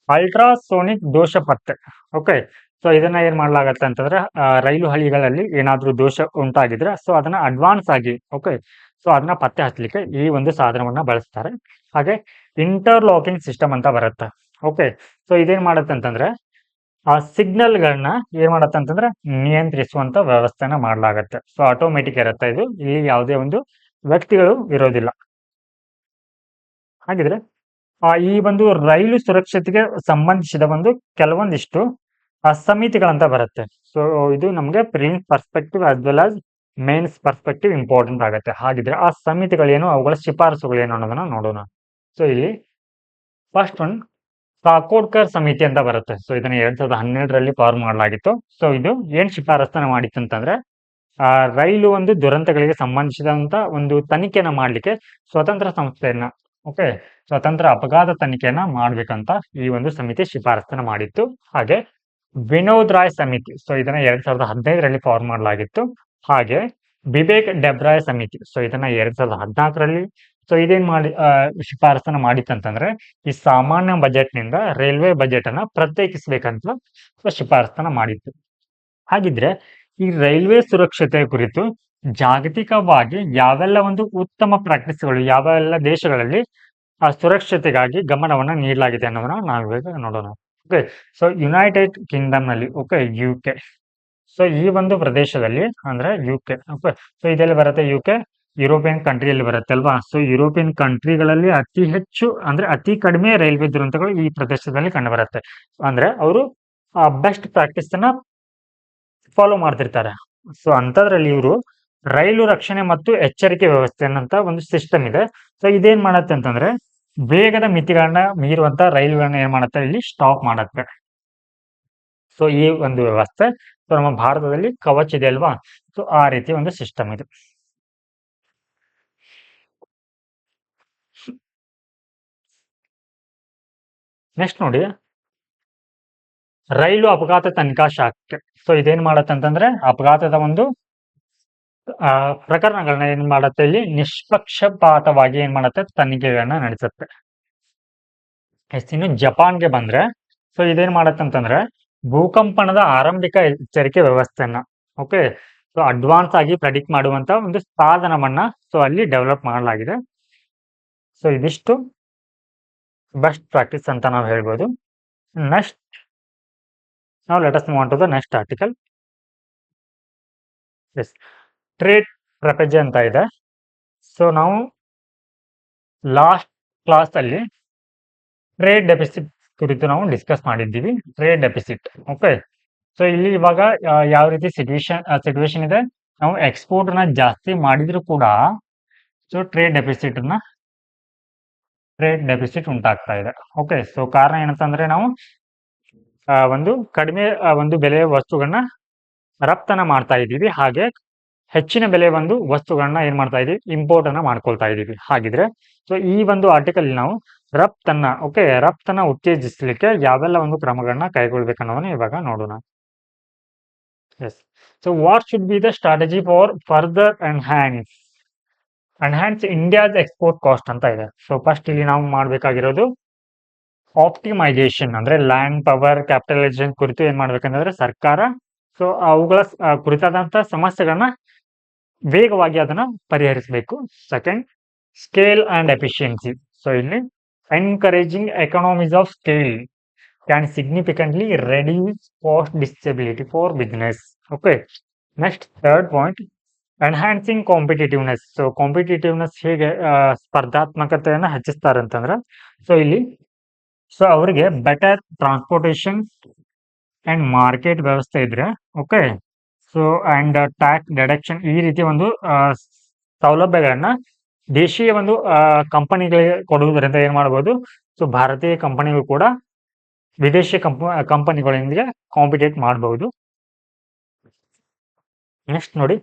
A: ಅಲ್ಟ್ರಾಸೋನಿಕ್ ದೋಷ ಪತ್ತೆ. ಓಕೆ, ಸೊ ಇದನ್ನ ಏನ್ ಮಾಡಲಾಗತ್ತೆ ಅಂತಂದ್ರೆ ರೈಲು ಹಳಿಗಳಲ್ಲಿ ಏನಾದ್ರೂ ದೋಷ ಉಂಟಾಗಿದ್ರೆ ಸೊ ಅದನ್ನ ಅಡ್ವಾನ್ಸ್ ಆಗಿ, ಓಕೆ, ಸೊ ಅದನ್ನ ಪತ್ತೆ ಹಚ್ಚಲಿಕ್ಕೆ ಈ ಒಂದು ಸಾಧನವನ್ನ ಬಳಸ್ತಾರೆ. ಹಾಗೆ ಇಂಟರ್ಲಾಕಿಂಗ್ ಸಿಸ್ಟಮ್ ಅಂತ ಬರುತ್ತೆ. ಓಕೆ, ಸೊ ಇದೇನ್ ಮಾಡತ್ತೆ ಅಂತಂದ್ರೆ ಆ ಸಿಗ್ನಲ್ಗಳನ್ನ ಏನ್ ಮಾಡತ್ತೆ ಅಂತಂದ್ರೆ ನಿಯಂತ್ರಿಸುವಂತ ವ್ಯವಸ್ಥೆನ ಮಾಡಲಾಗತ್ತೆ. ಸೊ ಆಟೋಮೆಟಿಕ್ ಇರುತ್ತೆ ಇದು, ಇಲ್ಲಿ ಯಾವುದೇ ಒಂದು ವ್ಯಕ್ತಿಗಳು ಇರೋದಿಲ್ಲ. ಹಾಗಿದ್ರೆ ಈ ಒಂದು ರೈಲು ಸುರಕ್ಷತೆಗೆ ಸಂಬಂಧಿಸಿದ ಒಂದು ಕೆಲವೊಂದಿಷ್ಟು ಸಮಿತಿಗಳಂತ ಬರುತ್ತೆ. ಸೊ ಇದು ನಮ್ಗೆ prelims perspective as well as mains perspective important ಆಗುತ್ತೆ. ಹಾಗಿದ್ರೆ ಆ ಸಮಿತಿಗಳೇನು, ಅವುಗಳ ಶಿಫಾರಸುಗಳೇನು ಅನ್ನೋದನ್ನ ನೋಡೋಣ. ಸೊ ಇಲ್ಲಿ ಫಸ್ಟ್ ಒನ್ ಕಾಕೋಡ್ಕರ್ ಸಮಿತಿ ಅಂತ ಬರುತ್ತೆ. ಸೊ ಇದನ್ನ 2012ರಲ್ಲಿ ಫಾರ್ಮ್ ಮಾಡಲಾಗಿತ್ತು. ಸೊ ಇದು ಏನ್ ಶಿಫಾರಸ್ತನ ಮಾಡಿತ್ತು ಅಂತಂದ್ರೆ ರೈಲು ಒಂದು ದುರಂತಗಳಿಗೆ ಸಂಬಂಧಿಸಿದಂತ ಒಂದು ತನಿಖೆನ ಮಾಡ್ಲಿಕ್ಕೆ ಸ್ವತಂತ್ರ ಸಂಸ್ಥೆಯನ್ನ, ಓಕೆ, ಸ್ವತಂತ್ರ ಅಪಘಾತ ತನಿಖೆಯನ್ನ ಮಾಡ್ಬೇಕಂತ ಈ ಒಂದು ಸಮಿತಿ ಶಿಫಾರಸ್ತನ ಮಾಡಿತ್ತು. ಹಾಗೆ ವಿನೋದ್ ರಾಯ್ ಸಮಿತಿ, ಸೊ ಇದನ್ನ 2015ರಲ್ಲಿ ಫಾರ್ಮ್ ಮಾಡಲಾಗಿತ್ತು. ಹಾಗೆ ಬಿಬೇಕ್ ಡೆಬ್ರಾಯ್ ಸಮಿತಿ, ಸೊ ಇದನ್ನ 2014ರಲ್ಲಿ ಸೊ ಇದೇನ್ ಮಾಡಿ ಶಿಫಾರಸನ್ನ ಮಾಡಿತ್ತಂತಂದ್ರೆ ಈ ಸಾಮಾನ್ಯ ಬಜೆಟ್ ನಿಂದ ರೈಲ್ವೆ ಬಜೆಟ್ ಅನ್ನ ಪ್ರತ್ಯೇಕಿಸಬೇಕಂತ ಶಿಫಾರಸನ್ನ ಮಾಡಿತ್ತು. ಹಾಗಿದ್ರೆ ಈ ರೈಲ್ವೆ ಸುರಕ್ಷತೆ ಕುರಿತು ಜಾಗತಿಕವಾಗಿ ಯಾವೆಲ್ಲ ಒಂದು ಉತ್ತಮ ಪ್ರಾಕ್ಟೀಸ್ಗಳು ಯಾವೆಲ್ಲ ದೇಶಗಳಲ್ಲಿ ಆ ಸುರಕ್ಷತೆಗಾಗಿ ಗಮನವನ್ನ ನೀಡಲಾಗಿದೆ ಅನ್ನೋದನ್ನ ನಾವಿವಾಗ ನೋಡೋಣ. ಓಕೆ, ಸೊ ಯುನೈಟೆಡ್ ಕಿಂಗ್ಡಮ್ ನಲ್ಲಿ, ಓಕೆ, UK, ಸೊ ಈ ಒಂದು ಪ್ರದೇಶದಲ್ಲಿ ಅಂದ್ರೆ UK, ಓಕೆ, ಸೊ ಇದೆಲ್ಲಿ ಬರುತ್ತೆ, UK ಯುರೋಪಿಯನ್ ಕಂಟ್ರಿಯಲ್ಲಿ ಬರುತ್ತೆ ಅಲ್ವಾ. ಸೊ ಯುರೋಪಿಯನ್ ಕಂಟ್ರಿಗಳಲ್ಲಿ ಅತಿ ಹೆಚ್ಚು ಅಂದ್ರೆ ಅತಿ ಕಡಿಮೆ ರೈಲ್ವೆ ದುರಂತಗಳು ಈ ಪ್ರದೇಶದಲ್ಲಿ ಕಂಡು ಬರುತ್ತೆ. ಅಂದ್ರೆ ಅವರು ಬೆಸ್ಟ್ ಪ್ರಾಕ್ಟೀಸ್ ಅನ್ನ ಫಾಲೋ ಮಾಡ್ತಿರ್ತಾರೆ. ಸೊ ಅಂತದ್ರಲ್ಲಿ ಇವರು ರೈಲು ರಕ್ಷಣೆ ಮತ್ತು ಎಚ್ಚರಿಕೆ ವ್ಯವಸ್ಥೆ ಅನ್ನಂತ ಒಂದು ಸಿಸ್ಟಮ್ ಇದೆ. ಸೊ ಇದೇನ್ ಮಾಡತ್ತೆ ಅಂತಂದ್ರೆ ವೇಗದ ಮಿತಿಗಳನ್ನ ಮೀರುವಂತ ರೈಲುಗಳನ್ನ ಏನ್ ಮಾಡತ್ತೆ, ಇಲ್ಲಿ ಸ್ಟಾಪ್ ಮಾಡತ್ತೆ. ಸೊ ಈ ಒಂದು ವ್ಯವಸ್ಥೆ ಸೊ ನಮ್ಮ ಭಾರತದಲ್ಲಿ ಕವಚ್ ಇದೆ ಅಲ್ವಾ, ಸೊ ಆ ರೀತಿ ಒಂದು ಸಿಸ್ಟಮ್ ಇದೆ. ನೆಕ್ಸ್ಟ್ ನೋಡಿ, ರೈಲು ಅಪಘಾತ ತನಿಖಾ ಶಾಖೆ. ಸೊ ಇದೇನ್ ಮಾಡತ್ತೆ ಅಂತಂದ್ರೆ ಅಪಘಾತದ ಒಂದು ಪ್ರಕರಣಗಳನ್ನ ಏನ್ ಮಾಡತ್ತೆ, ಇಲ್ಲಿ ನಿಷ್ಪಕ್ಷಪಾತವಾಗಿ ಏನ್ ಮಾಡತ್ತೆ, ತನಿಖೆಗಳನ್ನ ನಡೆಸುತ್ತೆ. ಇನ್ನು ಜಪಾನ್ಗೆ ಬಂದ್ರೆ ಸೊ ಇದೇನ್ ಮಾಡತ್ತೆ ಅಂತಂದ್ರೆ ಭೂಕಂಪನದ ಆರಂಭಿಕ ಎಚ್ಚರಿಕೆ ವ್ಯವಸ್ಥೆಯನ್ನ, ಓಕೆ, ಸೊ ಅಡ್ವಾನ್ಸ್ ಆಗಿ ಪ್ರೆಡಿಕ್ಟ್ ಮಾಡುವಂತ ಒಂದು ಸಾಧನವನ್ನ ಸೊ ಅಲ್ಲಿ ಡೆವಲಪ್ ಮಾಡಲಾಗಿದೆ. ಸೊ ಇದಿಷ್ಟು ಬೆಸ್ಟ್ ಪ್ರಾಕ್ಟೀಸ್ ಅಂತ ನಾವು ಹೇಳ್ಬೋದು. ನೆಕ್ಸ್ಟ್ ನಾವು let us move on to the next article. Yes, trade trapeze ಅಂತ ಇದೆ. ಸೊ ನಾವು ಲಾಸ್ಟ್ ಕ್ಲಾಸ್ ಅಲ್ಲಿ ಟ್ರೇಡ್ ಡೆಫಿಸಿಟ್ ಕುರಿತು ನಾವು ಡಿಸ್ಕಸ್ ಮಾಡಿದ್ದೀವಿ. ಟ್ರೇಡ್ ಡೆಫಿಸಿಟ್, ಓಕೆ, ಸೊ ಇಲ್ಲಿ ಇವಾಗ ಯಾವ ರೀತಿ ಸಿಚುವೇಶನ್ ಇದೆ, ನಾವು ಎಕ್ಸ್ಪೋರ್ಟ್ ನ ಜಾಸ್ತಿ ಮಾಡಿದ್ರು ಕೂಡ ಸೊ ಟ್ರೇಡ್ ಡೆಫಿಸಿಟ್ ಉಂಟಾಗ್ತಾ ಇದೆ. ಓಕೆ, ಸೊ ಕಾರಣ ಏನಂತಂದ್ರೆ ನಾವು ಒಂದು ಕಡಿಮೆ ಒಂದು ಬೆಲೆಯ ವಸ್ತುಗಳನ್ನ ರಫ್ತನ್ನ ಮಾಡ್ತಾ ಇದ್ದೀವಿ, ಹಾಗೆ ಹೆಚ್ಚಿನ ಬೆಲೆ ಒಂದು ವಸ್ತುಗಳನ್ನ ಏನ್ ಮಾಡ್ತಾ ಇದೀವಿ, ಇಂಪೋರ್ಟ್ ಅನ್ನ ಮಾಡ್ಕೊಳ್ತಾ ಇದೀವಿ. ಹಾಗಿದ್ರೆ ಸೊ ಈ ಒಂದು ಆರ್ಟಿಕಲ್ ನಾವು ರಫ್ತನ್ನ ಉತ್ತೇಜಿಸಲಿಕ್ಕೆ ಯಾವೆಲ್ಲ ಒಂದು ಕ್ರಮಗಳನ್ನ ಕೈಗೊಳ್ಬೇಕನ್ನೋದನ್ನ ಇವಾಗ ನೋಡೋಣ. Yes, so what should be the strategy for further enhance India's export cost ಅಂತ ಇದೆ. ಸೊ ಫಸ್ಟ್ ಇಲ್ಲಿ ನಾವು ಮಾಡ್ಬೇಕಾಗಿರೋದು ಆಪ್ಟಿಮೈಸೇಷನ್, ಅಂದ್ರೆ ಲ್ಯಾಂಡ್ ಪವರ್ ಕ್ಯಾಪಿಟಲೈಸೇಷನ್ ಕುರಿತು ಏನ್ ಮಾಡ್ಬೇಕಂದ್ರೆ ಸರ್ಕಾರ ಸೊ ಅವುಗಳ ಕುರಿತಾದಂತ ಸಮಸ್ಯೆಗಳನ್ನ ವೇಗವಾಗಿ ಅದನ್ನ ಪರಿಹರಿಸಬೇಕು. Second, scale and efficiency. So ಇಲ್ಲಿ encouraging economies of scale can significantly reduce cost disability for business. Okay, next third point, enhancing competitiveness. So competitiveness ಹೇಗೆ ಸ್ಪರ್ಧಾತ್ಮಕತೆಯನ್ನು ಹೆಚ್ಚಿಸ್ತಾರೆ ಅಂತಂದ್ರೆ, ಸೊ ಇಲ್ಲಿ ಸೊ ಅವರಿಗೆ ಬೆಟರ್ ಟ್ರಾನ್ಸ್ಪೋರ್ಟೇಷನ್ ಅಂಡ್ ಮಾರ್ಕೆಟ್ ವ್ಯವಸ್ಥೆ ಇದ್ರೆ, okay, so and tax deduction, ಈ ರೀತಿ ಒಂದು ಸೌಲಭ್ಯಗಳನ್ನ ದೇಶೀಯ ಒಂದು ಕಂಪನಿಗಳಿಗೆ ಕೊಡುವುದರಿಂದ ಏನ್ ಮಾಡಬಹುದು, ಸೊ ಭಾರತೀಯ ಕಂಪನಿಗಳು ಕೂಡ ವಿದೇಶಿ ಕಂಪನಿಗಳೊಂದಿಗೆ ಕಾಂಪಿಟೇಟ್ ಮಾಡಬಹುದು. ನೆಕ್ಸ್ಟ್ ನೋಡಿ,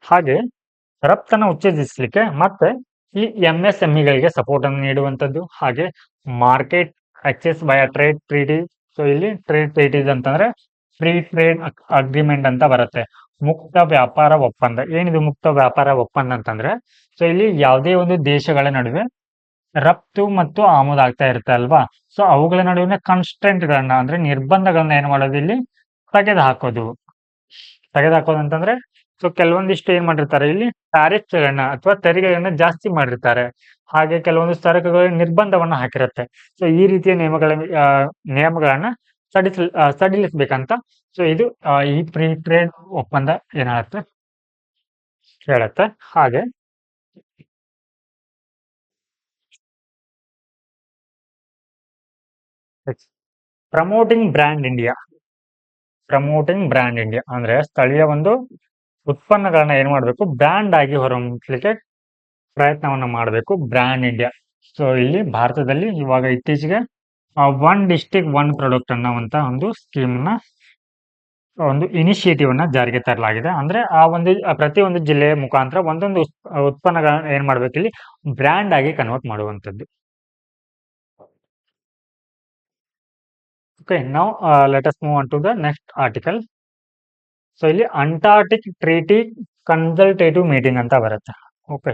A: ಹಾಗೆ ರಫ್ತನ್ನು ಉತ್ತೇಜಿಸಲಿಕ್ಕೆ ಮತ್ತೆ ಈ MSMEಗಳಿಗೆ ಸಪೋರ್ಟ್ ಅನ್ನು ನೀಡುವಂಥದ್ದು, ಹಾಗೆ market access by trade treaty. So ಇಲ್ಲಿ ಟ್ರೇಡ್ ಟ್ರೀಟೀಸ್ ಅಂತಂದ್ರೆ ಫ್ರೀ ಟ್ರೇಡ್ ಅಗ್ರಿಮೆಂಟ್ ಅಂತ ಬರುತ್ತೆ, ಮುಕ್ತ ವ್ಯಾಪಾರ ಒಪ್ಪಂದ. ಏನಿದು ಮುಕ್ತ ವ್ಯಾಪಾರ ಒಪ್ಪಂದ ಅಂತಂದ್ರೆ, ಸೊ ಇಲ್ಲಿ ಯಾವುದೇ ಒಂದು ದೇಶಗಳ ನಡುವೆ ರಫ್ತು ಮತ್ತು ಆಮದು ಆಗ್ತಾ ಇರುತ್ತೆ ಅಲ್ವಾ, ಸೊ ಅವುಗಳ ನಡುವಿನ ಗಳನ್ನ ಅಂದ್ರೆ ನಿರ್ಬಂಧಗಳನ್ನ ಏನ್ ಮಾಡೋದು, ಇಲ್ಲಿ ತೆಗೆದುಹಾಕೋದು ಅಂತಂದ್ರೆ, ಸೊ ಕೆಲವೊಂದಿಷ್ಟು ಏನ್ ಮಾಡಿರ್ತಾರೆ, ಇಲ್ಲಿ ಟ್ಯಾರಿಫ್ಗಳನ್ನ ಅಥವಾ ತೆರಿಗೆಗಳನ್ನ ಜಾಸ್ತಿ ಮಾಡಿರ್ತಾರೆ, ಹಾಗೆ ಕೆಲವೊಂದು ಸರಕುಗಳ ನಿರ್ಬಂಧವನ್ನ ಹಾಕಿರುತ್ತೆ. ಸೊ ಈ ರೀತಿಯ ನಿಯಮಗಳನ್ನ ಸಡಿಲಿಸ್ಬೇಕಂತ ಸೊ ಇದು ಈ ಫ್ರೀ ಟ್ರೇಡ್ ಒಪ್ಪಂದ ಏನಾಗುತ್ತೆ ಹೇಳುತ್ತೆ. ಹಾಗೆ ಪ್ರಮೋಟಿಂಗ್ ಬ್ರ್ಯಾಂಡ್ ಇಂಡಿಯಾ. ಅಂದ್ರೆ ಸ್ಥಳೀಯ ಒಂದು ಉತ್ಪನ್ನಗಳನ್ನ ಏನ್ ಮಾಡ್ಬೇಕು, ಬ್ರ್ಯಾಂಡ್ ಆಗಿ ಹೊರಹೊಮ್ಮಲಿಕ್ಕೆ ಪ್ರಯತ್ನವನ್ನ ಮಾಡಬೇಕು, ಬ್ರ್ಯಾಂಡ್ ಇಂಡಿಯಾ. ಸೊ ಇಲ್ಲಿ ಭಾರತದಲ್ಲಿ ಇವಾಗ ಇತ್ತೀಚೆಗೆ ಒನ್ ಡಿಸ್ಟಿಕ್ ಒನ್ ಪ್ರಾಡಕ್ಟ್ ಅನ್ನುವಂತ ಒಂದು ಸ್ಕೀಮ್ ನ ಒಂದು ಇನಿಷಿಯೇಟಿವ್ ಅನ್ನ ಜಾರಿಗೆ ತರಲಾಗಿದೆ. ಅಂದ್ರೆ ಆ ಒಂದು ಪ್ರತಿಯೊಂದು ಜಿಲ್ಲೆಯ ಮುಖಾಂತರ ಒಂದೊಂದು ಉತ್ಪನ್ನಗಳನ್ನ ಏನ್ ಮಾಡ್ಬೇಕು, ಇಲ್ಲಿ ಬ್ರ್ಯಾಂಡ್ ಆಗಿ ಕನ್ವರ್ಟ್ ಮಾಡುವಂತದ್ದು. Okay, now let us move on to the next article. So ಇಲ್ಲಿ ಅಂಟಾರ್ಟಿಕ್ ಟ್ರೀಟಿ ಕನ್ಸಲ್ಟೇಟಿವ್ ಮೀಟಿಂಗ್ ಅಂತ ಬರುತ್ತೆ. Okay,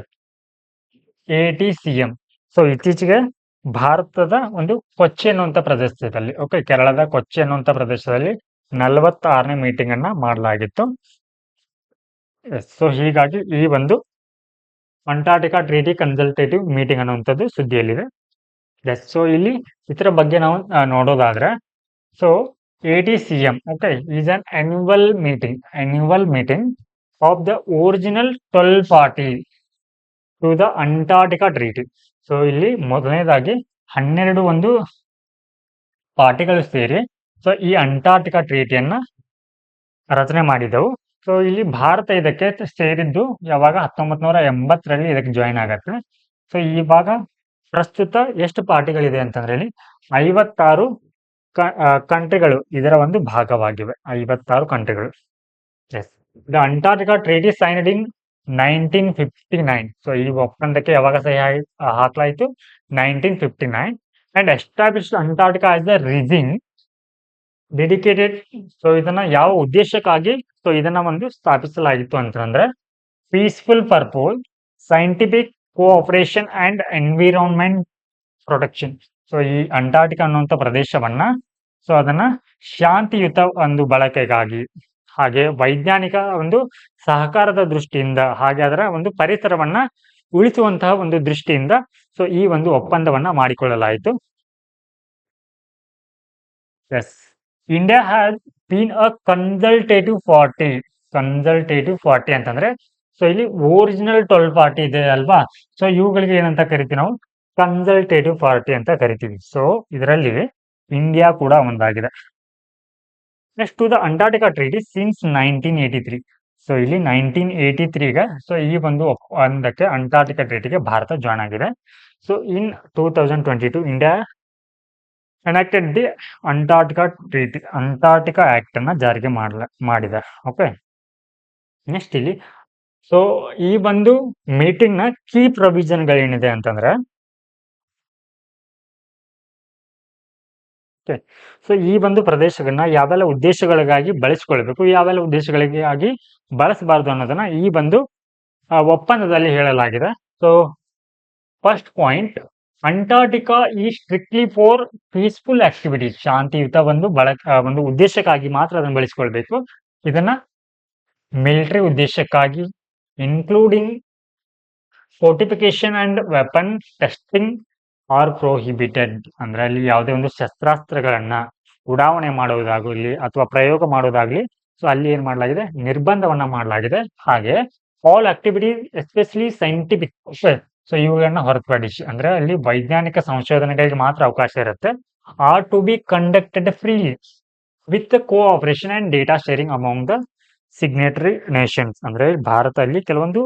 A: ATCM. ಸೊ ಇತ್ತೀಚೆಗೆ ಭಾರತದ ಒಂದು ಕೊಚ್ಚಿ ಅನ್ನುವಂತ ಪ್ರದೇಶದಲ್ಲಿ, ಓಕೆ, ಕೇರಳದ ಕೊಚ್ಚಿ ಅನ್ನುವಂತ ಪ್ರದೇಶದಲ್ಲಿ 46ನೇ ಮೀಟಿಂಗ್ ಅನ್ನ ಮಾಡಲಾಗಿತ್ತು. ಸೊ ಹೀಗಾಗಿ ಈ ಒಂದು ಅಂಟಾರ್ಟಿಕಾ ಟ್ರೀಟಿ ಕನ್ಸಲ್ಟೇಟಿವ್ ಮೀಟಿಂಗ್ ಅನ್ನುವಂಥದ್ದು ಸುದ್ದಿಯಲ್ಲಿದೆ. ಸೊ ಇಲ್ಲಿ ಇದರ ಬಗ್ಗೆ ನಾವು ನೋಡೋದಾದ್ರೆ, so ATCM, okay, is an annual meeting of the original 12 party to the Antarctica treaty. So ಇಲ್ಲಿ ಮೊದಲನೇದಾಗಿ 12 ಒಂದು ಪಾರ್ಟಿಗಳು ಸೇರಿ ಸೊ ಈ ಅಂಟಾರ್ಟಿಕಾ ಟ್ರೀಟಿಯನ್ನ ರಚನೆ ಮಾಡಿದವು. ಸೊ ಇಲ್ಲಿ ಭಾರತ ಇದಕ್ಕೆ ಸೇರಿದ್ದು ಯಾವಾಗ 1980ರಲ್ಲಿ ಇದಕ್ಕೆ ಜಾಯಿನ್ ಆಗತ್ತೆ. ಸೊ ಇವಾಗ ಪ್ರಸ್ತುತ ಎಷ್ಟು ಪಾರ್ಟಿಗಳಿದೆ ಅಂತಂದ್ರೆ, ಇಲ್ಲಿ 56 ಕಂಟ್ರಿಗಳು ಇದರ ಒಂದು ಭಾಗವಾಗಿವೆ, 56 ಕಂಟ್ರಿಗಳು. Yes, the Antarctica treaty signed in 1959. So ಈ ಒಪ್ಪಂದಕ್ಕೆ ಯಾವಾಗ ಸಹಿ ಹಾಕಲಾಯಿತು, 1959, and established Antarctica as the region dedicated. So ಇದನ್ನ ಯಾವ ಉದ್ದೇಶಕ್ಕಾಗಿ ಸೊ ಇದನ್ನ ಒಂದು ಸ್ಥಾಪಿಸಲಾಗಿತ್ತು ಅಂತಂದ್ರೆ, peaceful purpose, scientific cooperation and environment protection. So ಈ ಅಂಟಾರ್ಟಿಕಾ ಅನ್ನುವಂಥ ಪ್ರದೇಶವನ್ನ ಸೊ ಅದನ್ನ ಶಾಂತಿಯುತ ಒಂದು ಬಳಕೆಗಾಗಿ, ಹಾಗೆ ವೈಜ್ಞಾನಿಕ ಒಂದು ಸಹಕಾರದ ದೃಷ್ಟಿಯಿಂದ, ಹಾಗೆ ಅದರ ಒಂದು ಪರಿಸರವನ್ನ ಉಳಿಸುವಂತಹ ಒಂದು ದೃಷ್ಟಿಯಿಂದ ಸೊ ಈ ಒಂದು ಒಪ್ಪಂದವನ್ನ ಮಾಡಿಕೊಳ್ಳಲಾಯಿತು. Yes, India has been a consultative party ಅಂತಂದ್ರೆ, ಸೊ ಇಲ್ಲಿ ಒರಿಜಿನಲ್ 12 ಪಾರ್ಟಿ ಇದೆ ಅಲ್ವಾ, ಸೊ ಇವುಗಳಿಗೆ ಏನಂತ ಕರಿತೀವಿ ನಾವು, ಕನ್ಸಲ್ಟೇಟಿವ್ ಪಾರ್ಟಿ ಅಂತ ಕರಿತೀವಿ. ಸೊ ಇದರಲ್ಲಿ ಇಂಡಿಯಾ ಕೂಡ ಒಂದಾಗಿದೆ. Next to the Antarctica treaty since 1983. So ಇಲ್ಲಿ 1983ಗೆ ಸೊ ಈ ಒಂದು ಒಪ್ಪಂದಕ್ಕೆ ಅಂಟಾರ್ಟಿಕಾ ಟ್ರೀಟಿಗೆ ಭಾರತ ಜಾಯ್ನ್ ಆಗಿದೆ. So in 2022 India enacted the Antarctica treaty, Antarctica act ಅನ್ನ ಜಾರಿಗೆ ಮಾಡಿದೆ. ಓಕೆ, ನೆಕ್ಸ್ಟ್ ಇಲ್ಲಿ ಸೊ ಈ ಒಂದು ಮೀಟಿಂಗ್ ನ ಕೀ ಪ್ರೊವಿಷನ್ ಗಳೇನಿದೆ ಅಂತಂದ್ರೆ, ಸೊ ಈ ಒಂದು ಪ್ರದೇಶಗಳನ್ನ ಯಾವೆಲ್ಲ ಉದ್ದೇಶಗಳಿಗಾಗಿ ಬಳಸಿಕೊಳ್ಬೇಕು, ಯಾವೆಲ್ಲ ಉದ್ದೇಶಗಳಿಗಾಗಿ ಬಳಸಬಾರದು ಅನ್ನೋದನ್ನ ಈ ಒಂದು ಒಪ್ಪಂದದಲ್ಲಿ ಹೇಳಲಾಗಿದೆ. ಸೊ ಫಸ್ಟ್ ಪಾಯಿಂಟ್, ಅಂಟಾರ್ಟಿಕಾ ಈ ಸ್ಟ್ರಿಕ್ಟ್ಲಿ ಫಾರ್ ಪೀಸ್ಫುಲ್ ಆಕ್ಟಿವಿಟೀಸ್, ಶಾಂತಿಯುತ ಒಂದು ಒಂದು ಉದ್ದೇಶಕ್ಕಾಗಿ ಮಾತ್ರ ಅದನ್ನು ಬಳಸಿಕೊಳ್ಬೇಕು. ಇದನ್ನ ಮಿಲಿಟರಿ ಉದ್ದೇಶಕ್ಕಾಗಿ including fortification and weapon testing are prohibited. ಅಂದ್ರೆ ಅಲ್ಲಿ ಯಾವುದೇ ಒಂದು ಶಸ್ತ್ರಾಸ್ತ್ರಗಳನ್ನ ಉಡಾವಣೆ ಮಾಡುವುದಾಗಲಿ ಅಥವಾ ಪ್ರಯೋಗ ಮಾಡುವುದಾಗ್ಲಿ, ಸೊ ಅಲ್ಲಿ ಏನ್ ಮಾಡಲಾಗಿದೆ, ನಿರ್ಬಂಧವನ್ನ ಮಾಡಲಾಗಿದೆ. ಹಾಗೆ all activities especially scientific, so ಇವುಗಳನ್ನ ಹೊರತುಪಡಿಸಿ ಅಂದ್ರೆ ಅಲ್ಲಿ ವೈಜ್ಞಾನಿಕ ಸಂಶೋಧನೆಗಳಿಗೆ ಮಾತ್ರ ಅವಕಾಶ ಇರುತ್ತೆ. Are to be conducted freely with cooperation and data sharing among the signatory nations. ಅಂದ್ರೆ ಭಾರತದಲ್ಲಿ ಕೆಲವೊಂದು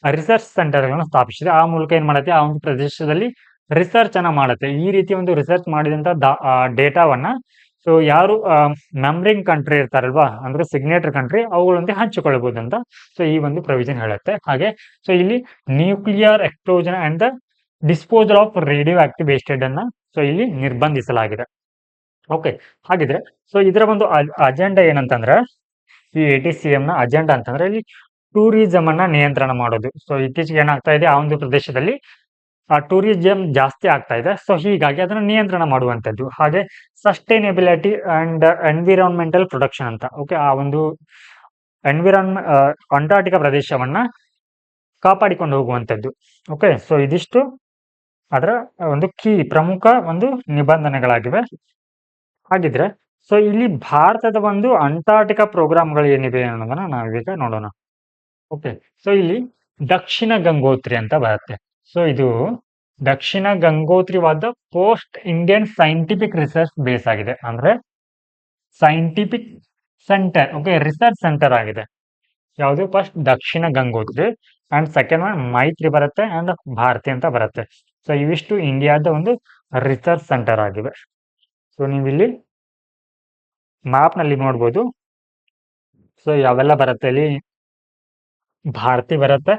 A: ರಿಸರ್ಚ್ ಸೆಂಟರ್ ಗಳನ್ನು ಸ್ಥಾಪಿಸಿದೆ. ಆ ಮೂಲಕ ಏನ್ ಮಾಡುತ್ತೆ, ಆ ಒಂದು ಪ್ರದೇಶದಲ್ಲಿ ರಿಸರ್ಚ್ ಅನ್ನ ಮಾಡುತ್ತೆ. ಈ ರೀತಿ ಒಂದು ರಿಸರ್ಚ್ ಮಾಡಿದಂತ ಡೇಟಾವನ್ನ ಸೊ ಯಾರು ಮೆಂಬರಿಂಗ್ ಕಂಟ್ರಿ ಇರ್ತಾರಲ್ವಾ, ಅಂದ್ರೆ ಸಿಗ್ನೇಟರಿ ಕಂಟ್ರಿ, ಅವುಗಳೊಂದಿಗೆ ಹಂಚಿಕೊಳ್ಳಬಹುದು ಅಂತ ಸೊ ಈ ಒಂದು ಪ್ರೊವಿಷನ್ ಹೇಳುತ್ತೆ. ಹಾಗೆ ಸೊ ಇಲ್ಲಿ nuclear explosion and the disposal of radio active wastage ಅನ್ನ ಸೊ ಇಲ್ಲಿ ನಿರ್ಬಂಧಿಸಲಾಗಿದೆ. ಓಕೆ, ಹಾಗಿದ್ರೆ ಸೊ ಇದರ ಒಂದು ಅಜೆಂಡಾ ಏನಂತಂದ್ರೆ, ಈ ATCM ನ ಅಜೆಂಡಾ ಅಂತಂದ್ರೆ ಇಲ್ಲಿ ಟೂರಿಸಂ ಅನ್ನ ನಿಯಂತ್ರಣ ಮಾಡೋದು. ಸೊ ಇತ್ತೀಚೆಗೆ ಏನಾಗ್ತಾ ಇದೆ, ಆ ಒಂದು ಪ್ರದೇಶದಲ್ಲಿ ಆ ಟೂರಿಸಂ ಜಾಸ್ತಿ ಆಗ್ತಾ ಇದೆ. ಸೊ ಹೀಗಾಗಿ ಅದನ್ನ ನಿಯಂತ್ರಣ ಮಾಡುವಂತದ್ದು. ಹಾಗೆ ಸಸ್ಟೈನೇಬಿಲಿಟಿ ಅಂಡ್ ಎನ್ವಿರಾನ್ಮೆಂಟಲ್ ಪ್ರೊಟೆಕ್ಷನ್ ಅಂತ. ಓಕೆ, ಆ ಒಂದು ಅಂಟಾರ್ಟಿಕಾ ಪ್ರದೇಶವನ್ನ ಕಾಪಾಡಿಕೊಂಡು ಹೋಗುವಂತದ್ದು. ಓಕೆ, ಸೊ ಇದಿಷ್ಟು ಅದರ ಒಂದು ಪ್ರಮುಖ ಒಂದು ನಿಬಂಧನೆಗಳಾಗಿವೆ. ಹಾಗಿದ್ರೆ ಸೊ ಇಲ್ಲಿ ಭಾರತದ ಒಂದು ಅಂಟಾರ್ಟಿಕಾ ಪ್ರೋಗ್ರಾಮ್ಗಳು ಏನಿವೆ ಅನ್ನೋದನ್ನ ನಾವೀಗ ನೋಡೋಣ. ಓಕೆ, ಸೊ ಇಲ್ಲಿ ದಕ್ಷಿಣ ಗಂಗೋತ್ರಿ ಅಂತ ಬರುತ್ತೆ. ಸೊ ಇದು ದಕ್ಷಿಣ ಗಂಗೋತ್ರಿ ವಾದ post Indian scientific research base ಆಗಿದೆ. ಅಂದ್ರೆ scientific centre, okay, research centre ಆಗಿದೆ. ಯಾವುದು? First Dakshina Gangotri and second one ಮೈತ್ರಿ ಬರುತ್ತೆ ಅಂಡ್ ಭಾರತಿ ಅಂತ ಬರುತ್ತೆ. ಸೊ ಇವಿಷ್ಟು ಇಂಡಿಯಾದ ಒಂದು ರಿಸರ್ಚ್ ಸೆಂಟರ್ ಆಗಿವೆ. ಸೊ ನೀವಿಲ್ಲಿ ಮ್ಯಾಪ್ ನಲ್ಲಿ ನೋಡ್ಬೋದು. ಸೊ ಯಾವೆಲ್ಲ ಬರುತ್ತೆ, ಇಲ್ಲಿ ಭಾರತಿ ಬರುತ್ತೆ,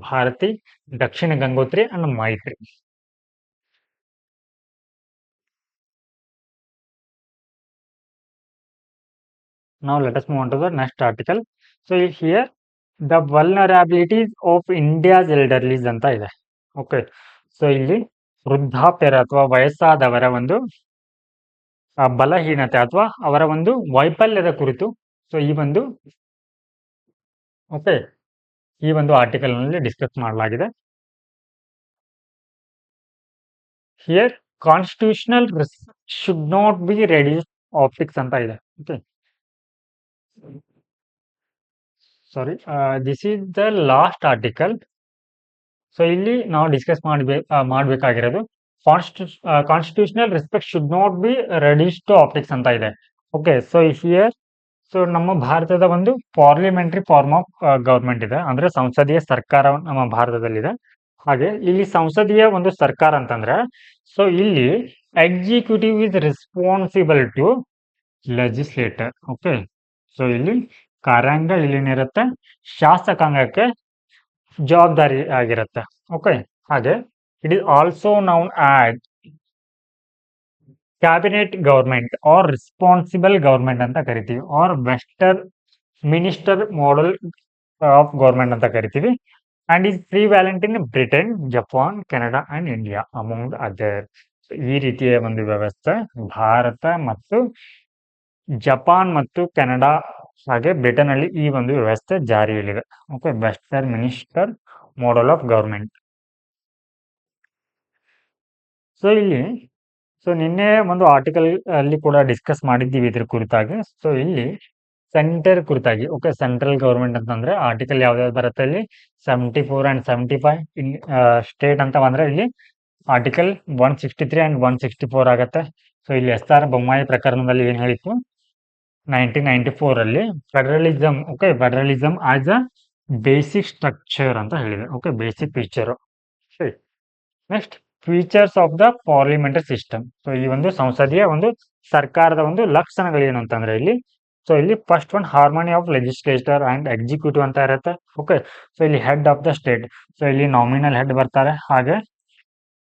A: ಭಾರತಿ, ದಕ್ಷಿಣ ಗಂಗೋತ್ರಿ ಅಂಡ್ ಮೈತ್ರಿ. Now let us move on to the next article. So here the vulnerabilities of India's elderlies ಅಂತ ಇದೆ. ಓಕೆ, ಸೊ ಇಲ್ಲಿ ವೃದ್ಧಾಪ್ಯರ ಅಥವಾ ವಯಸ್ಸಾದವರ ಒಂದು ಬಲಹೀನತೆ ಅಥವಾ ಅವರ ಒಂದು ವೈಫಲ್ಯದ ಕುರಿತು ಸೊ ಈ ಒಂದು ಓಕೆ ಈ ಒಂದು ಆರ್ಟಿಕಲ್ ನಲ್ಲಿ ಡಿಸ್ಕಸ್ ಮಾಡಲಾಗಿದೆ. Here constitutional should not be reduced optics ಅಂತ ಇದೆ. Okay, sorry, this is the last article. So ಇಲ್ಲಿ ನಾವು ಡಿಸ್ಕಸ್ ಮಾಡಬೇಕಾಗಿರೋದು constitutional respect should not be reduce to optics ಅಂತ ಇದೆ. ಓಕೆ, ಸೊ ಹಿಯರ್ ಸೊ ನಮ್ಮ ಭಾರತದ ಒಂದು ಪಾರ್ಲಿಮೆಂಟರಿ ಫಾರ್ಮ್ ಆಫ್ ಗವರ್ಮೆಂಟ್ ಇದೆ, ಅಂದ್ರೆ ಸಂಸದೀಯ ಸರ್ಕಾರ ನಮ್ಮ ಭಾರತದಲ್ಲಿದೆ. ಹಾಗೆ ಇಲ್ಲಿ ಸಂಸದೀಯ ಒಂದು ಸರ್ಕಾರ ಅಂತಂದ್ರೆ ಸೊ ಇಲ್ಲಿ executive is responsible to legislator. Okay, so ಇಲ್ಲಿ ಕಾರ್ಯಾಂಗ ಇಲ್ಲಿನಿರುತ್ತೆ, ಶಾಸಕಾಂಗಕ್ಕೆ ಜವಾಬ್ದಾರಿ ಆಗಿರುತ್ತೆ. ಓಕೆ, ಹಾಗೆ it is also known as cabinet government or responsible government ಅಂತ ಕರಿತೀವಿ, or Westminster model of government ಅಂತ ಕರಿತೀವಿ. And is prevalent in Britain, Japan, Canada and India among other. ಈ ರೀತಿಯ ಒಂದು ವ್ಯವಸ್ಥೆ ಭಾರತ ಮತ್ತು ಜಪಾನ್ ಮತ್ತು ಕೆನಡಾ ಹಾಗೆ ಬ್ರಿಟನ್ ಅಲ್ಲಿ ಈ ಒಂದು ವ್ಯವಸ್ಥೆ ಜಾರಿಯಲ್ಲಿದೆ. Okay, western minister model of government. So ಇಲ್ಲಿ ಸೊ ನಿನ್ನೆ ಒಂದು ಆರ್ಟಿಕಲ್ ಅಲ್ಲಿ ಕೂಡ ಡಿಸ್ಕಸ್ ಮಾಡಿದ್ದೀವಿ ಇದ್ರ ಕುರಿತಾಗಿ. ಸೊ ಇಲ್ಲಿ ಸೆಂಟರ್ ಕುರಿತಾಗಿ, ಓಕೆ, ಸೆಂಟ್ರಲ್ ಗವರ್ಮೆಂಟ್ ಅಂತಂದ್ರೆ ಆರ್ಟಿಕಲ್ ಯಾವ್ದಾವ್ದು ಬರುತ್ತೆ, ಇಲ್ಲಿ 74 ಅಂಡ್ 75. ಸ್ಟೇಟ್ ಅಂತ ಬಂದ್ರೆ ಇಲ್ಲಿ ಆರ್ಟಿಕಲ್ 163 ಅಂಡ್ 164 ಆಗತ್ತೆ. ಸೊ ಇಲ್ಲಿ SR ಬೊಮ್ಮಾಯಿ ಪ್ರಕರಣದಲ್ಲಿ ಏನ್ ಹೇಳಿತ್ತು, 1994 ಅಲ್ಲಿ federalism, okay, federalism as a basic structure ಅಂತ ಹೇಳಿದೆ. Okay, basic feature. Next features of the parliamentary system. So ಈ ಒಂದು ಸಂಸದೀಯ ಒಂದು ಸರ್ಕಾರದ ಒಂದು ಲಕ್ಷಣಗಳು ಏನು ಅಂತಂದ್ರೆ ಇಲ್ಲಿ ಸೊ ಇಲ್ಲಿ first one harmony of legislature and executive ಅಂತ ಇರುತ್ತೆ. ಓಕೆ, ಸೊ ಇಲ್ಲಿ head of the state, so ಇಲ್ಲಿ ನಾಮಿನಲ್ ಹೆಡ್ ಬರ್ತಾರೆ, ಹಾಗೆ